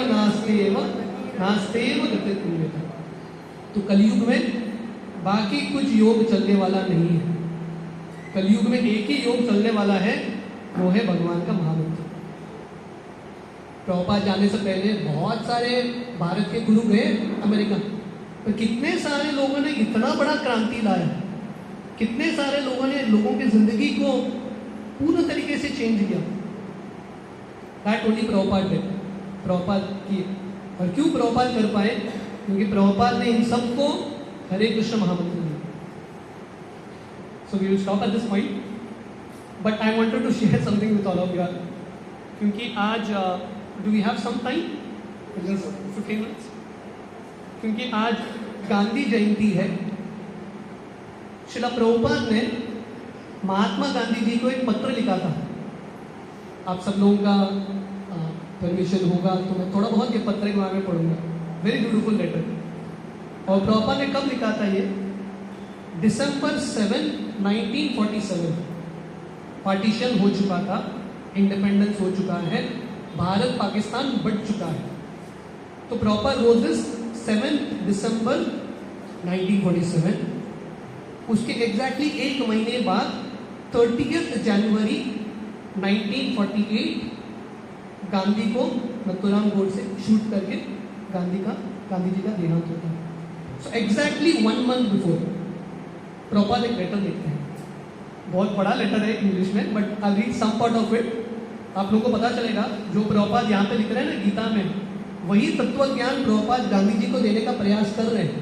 गतिर्क्रियते। तो कलयुग में बाकी कुछ योग चलने वाला नहीं है। कलयुग में एक ही योग चलने वाला है, वो है भगवान का महामंत्र। प्रभुपाद जाने से पहले बहुत सारे भारत के गुरु गए अमेरिका, पर कितने सारे लोगों ने इतना बड़ा क्रांति लाया, कितने सारे लोगों ने लोगों की जिंदगी को पूर्ण तरीके से चेंज किया। That only Prabhupada did, Prabhupada किए। और क्यों प्रभुपाद कर पाए? क्योंकि प्रभुपाद ने इन सबको हरे कृष्ण महामंत्र दिया। So we will stop at this point, but I wanted to share something with all of you. क्योंकि आज do we have some time, 15 minutes? क्योंकि आज गांधी जयंती है। श्रील प्रभुपाद ने महात्मा गांधी जी को एक पत्र लिखा था। आप सब लोगों का परमिशन होगा तो मैं थोड़ा बहुत ये पत्र के बारे में पढ़ूंगा। Very beautiful letter. और प्रभुपाद ने कब लिखा था ये? December 7, 1947। पार्टीशन हो चुका था, इंडिपेंडेंस हो चुका है, भारत पाकिस्तान बट चुका है। तो प्रॉपर रोज इज 7 दिसंबर 1947। उसके एग्जैक्टली एक महीने बाद 30 जनवरी 1948 गांधी को नथुराम गोडसे शूट करके गांधी जी का देहांत होता है। So exactly 1 month before Prabhupada एक लेटर लिखते हैं। बहुत बड़ा लेटर है इंग्लिश में, but I read some part of it. आप लोगों को पता चलेगा जो प्रभुपाद यहाँ पे लिख रहे हैं ना गीता में, वही तत्व ज्ञान प्रभुपाद गांधी जी को देने का प्रयास कर रहे हैं।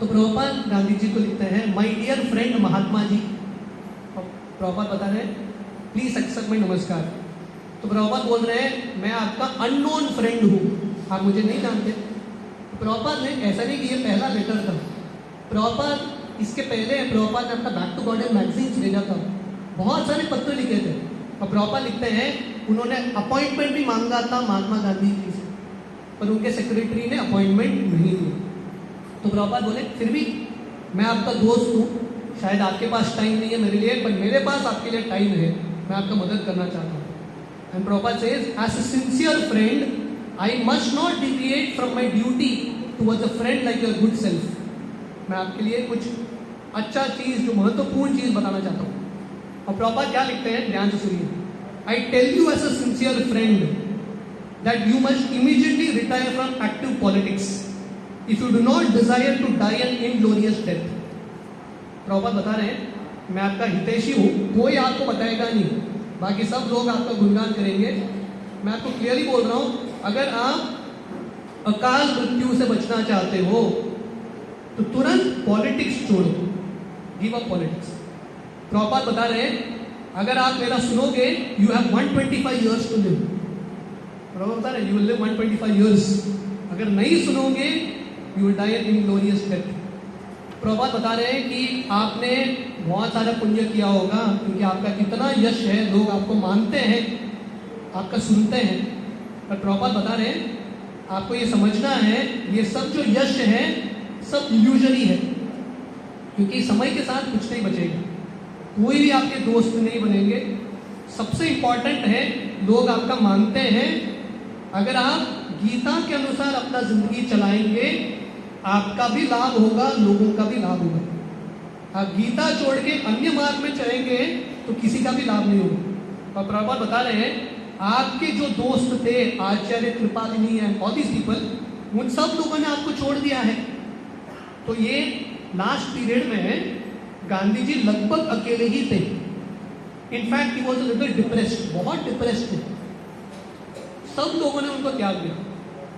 तो प्रभुपाद गांधी जी को लिखते हैं, my dear friend Mahatma ji. Prabhupada बता रहे हैं, प्लीज एक्सेप्ट माय नमस्कार। तो प्रभुपाद बोल रहे हैं, मैं आपका अननोन फ्रेंड हूँ, आप मुझे नहीं जानते। प्रभुपाद ने ऐसा नहीं कि ये पहला लेटर था। प्रभुपाद इसके पहले प्रभुपाद ने अपना बैक टू गॉड मैगजीन्स भेजा था, बहुत सारे पत्र लिखे थे। और प्रभुपाद लिखते हैं, उन्होंने अपॉइंटमेंट भी मांगा था महात्मा गांधी जी से, पर उनके सेक्रेटरी ने अपॉइंटमेंट नहीं दिया। तो प्रभुपाद बोले, फिर भी मैं आपका दोस्त हूँ, शायद आपके पास टाइम नहीं है मेरे लिए, पर मेरे पास आपके लिए टाइम है, मैं आपका मदद करना चाहता हूँ। And Prabhupada says, as a sincere friend I must not deviate from my duty towards a friend like your good self. मैं आपके लिए कुछ अच्छा चीज, जो महत्वपूर्ण चीज बताना चाहता हूँ। और प्रभुपाद क्या लिखते हैं, ध्यान से सुनिए। I tell you as a sincere friend that you must immediately retire from active politics if you do not desire to die an inglorious death. Prabhupada बता रहे हैं, मैं आपका हितैषी हूँ, कोई आपको बताएगा नहीं, बाकी सब लोग आपका गुणगान करेंगे। मैं आपको क्लियरली बोल रहा हूँ, अगर आप अकाल मृत्यु से बचना चाहते हो तो तुरंत पॉलिटिक्स छोड़ो, गिव अप पॉलिटिक्स। प्रभुपाद बता रहे हैं, अगर आप मेरा सुनोगे, you have 125 years to live. Prabhupada बता रहे हैं, यू विल लिव 125 years। अगर नहीं सुनोगे, you will die an inglorious death. Prabhupada बता रहे हैं कि आपने बहुत सारा पुण्य किया होगा, क्योंकि आपका कितना यश है, लोग आपको मानते हैं, आपका सुनते हैं। पर प्रभुपाद बता रहे हैं, आपको ये समझना है, ये सब जो यश है सब इल्यूजरी है, क्योंकि समय के साथ कुछ नहीं बचेगा, कोई भी आपके दोस्त नहीं बनेंगे। सबसे इंपॉर्टेंट है, लोग आपका मानते हैं। अगर आप गीता के अनुसार अपना जिंदगी चलाएंगे, आपका भी लाभ होगा, लोगों का भी लाभ होगा। आप गीता छोड़ के अन्य मार्ग में चलेंगे तो किसी का भी लाभ नहीं होगा। और प्रभुपाद बता रहे हैं, आपके जो दोस्त थे, Acharya Kripalini and all these people, उन सब लोगों ने आपको छोड़ दिया है। तो ये लास्ट पीरियड में गांधी जी लगभग अकेले ही थे। In fact he was a little depressed, बहुत डिप्रेस्ड थे। सब लोगों ने उनको त्याग दिया।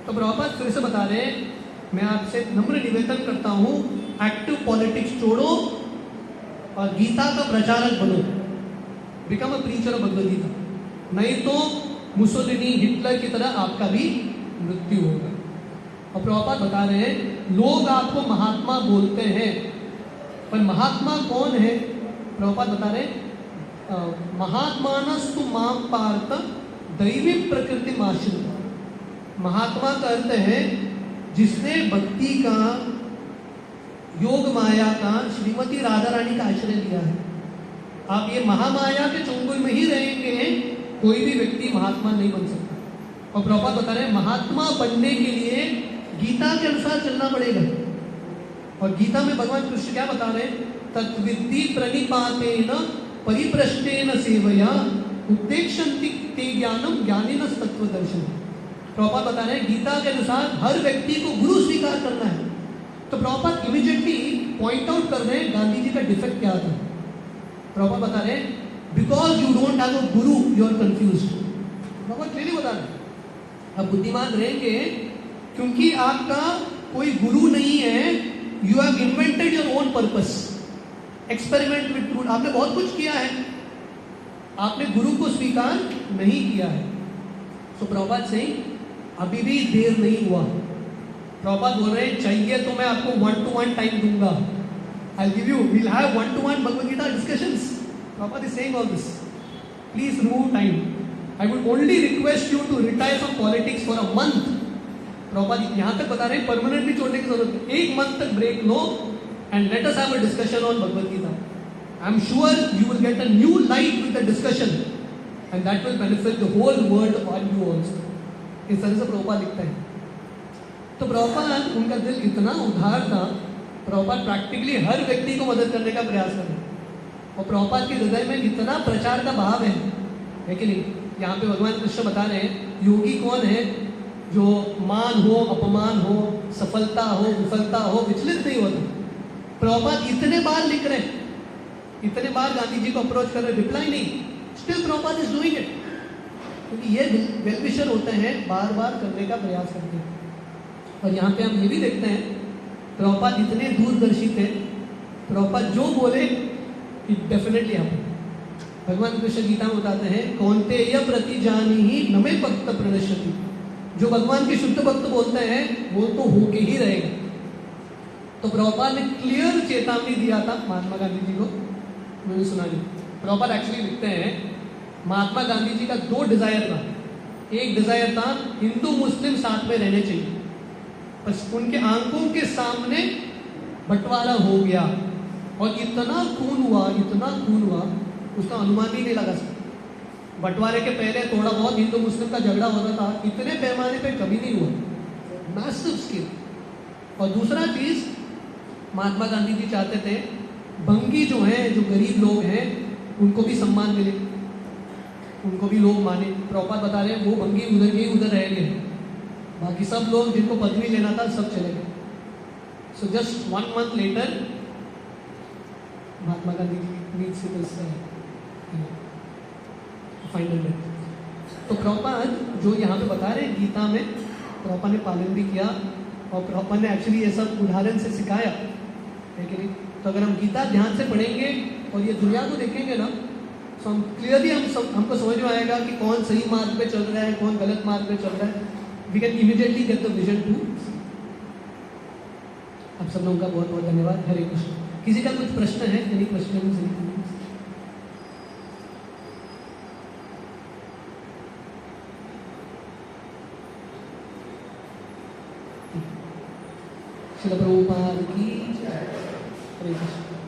तो प्रभुपाद फिर से बता रहे हैं, मैं आपसे नम्र निवेदन करता हूं, एक्टिव पॉलिटिक्स छोड़ो और गीता का प्रचारक बनो, become a preacher of Bhagavad Gita. नहीं तो मुसोलिनी, हिटलर की तरह आपका भी मृत्यु होगा। और प्रभुपाद बता रहे हैं, लोग आपको महात्मा बोलते हैं, पर महात्मा कौन है? प्रभुपाद बता रहे हैं, महात्मानस्तु माम पार्थ दैवी प्रकृति माश्रित। महात्मा का अर्थ है जिसने भक्ति का, योग माया का, श्रीमती राधा रानी का आश्रय लिया है। आप ये महामाया के चंगुल में ही रहेंगे, कोई भी व्यक्ति महात्मा नहीं बन सकता। और प्रभुपाद बता रहे हैं, महात्मा बनने के लिए गीता के अनुसार चलना पड़ेगा। और गीता में भगवान कृष्ण क्या बता रहे हैं? तत्विद्धि प्रणिपातेन परिप्रश्नेन सेवया उद्देश्यन्ति ते ज्ञानम ज्ञानिनः तत्वदर्शनम्। प्रभुपाद बता रहे हैं, गीता के अनुसार हर व्यक्ति को गुरु स्वीकार करना है। तो प्रभुपाद इमीडिएटली पॉइंट आउट कर रहे हैं गांधी जी का डिफेक्ट क्या था। प्रभुपाद बता रहे हैं, because you don't have a guru you are confused. Prabhupada clearly बता रहे हैं, आप बुद्धिमान रहेंगे क्योंकि आपका कोई गुरु नहीं है। You have invented your own purpose, experiment with truth. आपने बहुत कुछ किया है, आपने गुरु को स्वीकार नहीं किया है। सो प्रभुपाद से अभी भी देर नहीं हुआ। प्रभुपाद बोल रहे हैं, चाहिए तो मैं आपको 1-to-1 टाइम दूंगा। I give you, we'll have 1-to-1 Bhagavad Gita discussions. Prabhupada is saying all this, please remove time. I would only request you to retire from politics for a month. Prabhupada यहाँ तक बता रहे हैं, परमानेंटली छोड़ने की जरूरत है। 1 मंथ तक ब्रेक लो and let us have a discussion on Bhagavad Gita. I am sure you will get a new light with the discussion and that will benefit the whole world और यू आल्सो। इस तरह से प्रभुपाद लिखते हैं। तो प्रभुपाद उनका दिल इतना उदार था, प्रभुपाद प्रैक्टिकली हर व्यक्ति को मदद करने का प्रयास कर रहे हैं। और प्रभुपाद के हृदय में इतना प्रचार का भाव है कि नहीं। यहाँ पे भगवान कृष्ण बता रहे हैं योगी कौन है, जो मान हो अपमान हो, सफलता हो विफलता हो, विचलित नहीं होता। प्रभुपाद इतने बार लिख रहे हैं, इतने बार गांधी जी को अप्रोच कर रहे, रिप्लाई नहीं, still Prabhupada is doing it. क्योंकि ये वेल विशर होते हैं, बार बार करने का प्रयास करते हैं। और यहाँ पे हम ये भी देखते हैं प्रभुपाद इतने दूरदर्शी थे, प्रभुपाद जो बोले इट डेफिनेटली हैपन। भगवान कृष्ण गीता में बताते हैं कौन्तेय प्रति जानी ही नमे भक्त प्रणश्यति, जो भगवान के शुद्ध भक्त बोलते हैं वो तो होके ही रहेगा। तो प्रभुपाद ने क्लियर चेतावनी दिया था महात्मा गांधी जी को, मैंने सुना नहीं। प्रभुपाद एक्चुअली लिखते हैं महात्मा गांधी जी का 2 डिजायर था। एक डिजायर था हिंदू मुस्लिम साथ में रहने चाहिए, बस उनके आंखों के सामने बंटवारा हो गया और इतना खून हुआ उसका अनुमान ही नहीं लगा सकता। बंटवारे के पहले थोड़ा बहुत हिंदू मुस्लिम का झगड़ा होता था, इतने पैमाने पे कभी नहीं हुआ, मैसिव स्केल। और दूसरा चीज महात्मा गांधी जी चाहते थे बंगी जो हैं, जो गरीब लोग हैं, उनको भी सम्मान मिले, उनको भी लोग माने। प्रभुपाद बता रहे हैं वो बंगी उधर के उधर रह गए, बाकी सब लोग जिनको पदवी लेना था सब चले गए। So just 1 month letter Mahatma Gandhi ji meets final में। तो प्रभुपाद जो यहाँ पे बता रहे हैं गीता में, प्रभुपाद ने पालन भी किया और प्रभुपाद ने एक्चुअली ये सब उदाहरण से सिखाया है कि नहीं। तो अगर हम गीता ध्यान से पढ़ेंगे और ये दुनिया को देखेंगे ना, तो हम क्लियरली हमको समझ में आएगा कि कौन सही मार्ग पे चल रहा है, कौन गलत मार्ग पे चल रहा है। We can immediately get the vision too. आप सब लोगों का बहुत बहुत धन्यवाद। हरे कृष्ण। किसी का कुछ प्रश्न है? Any question? श्रील प्रभुपाद की जय। हरे कृष्ण।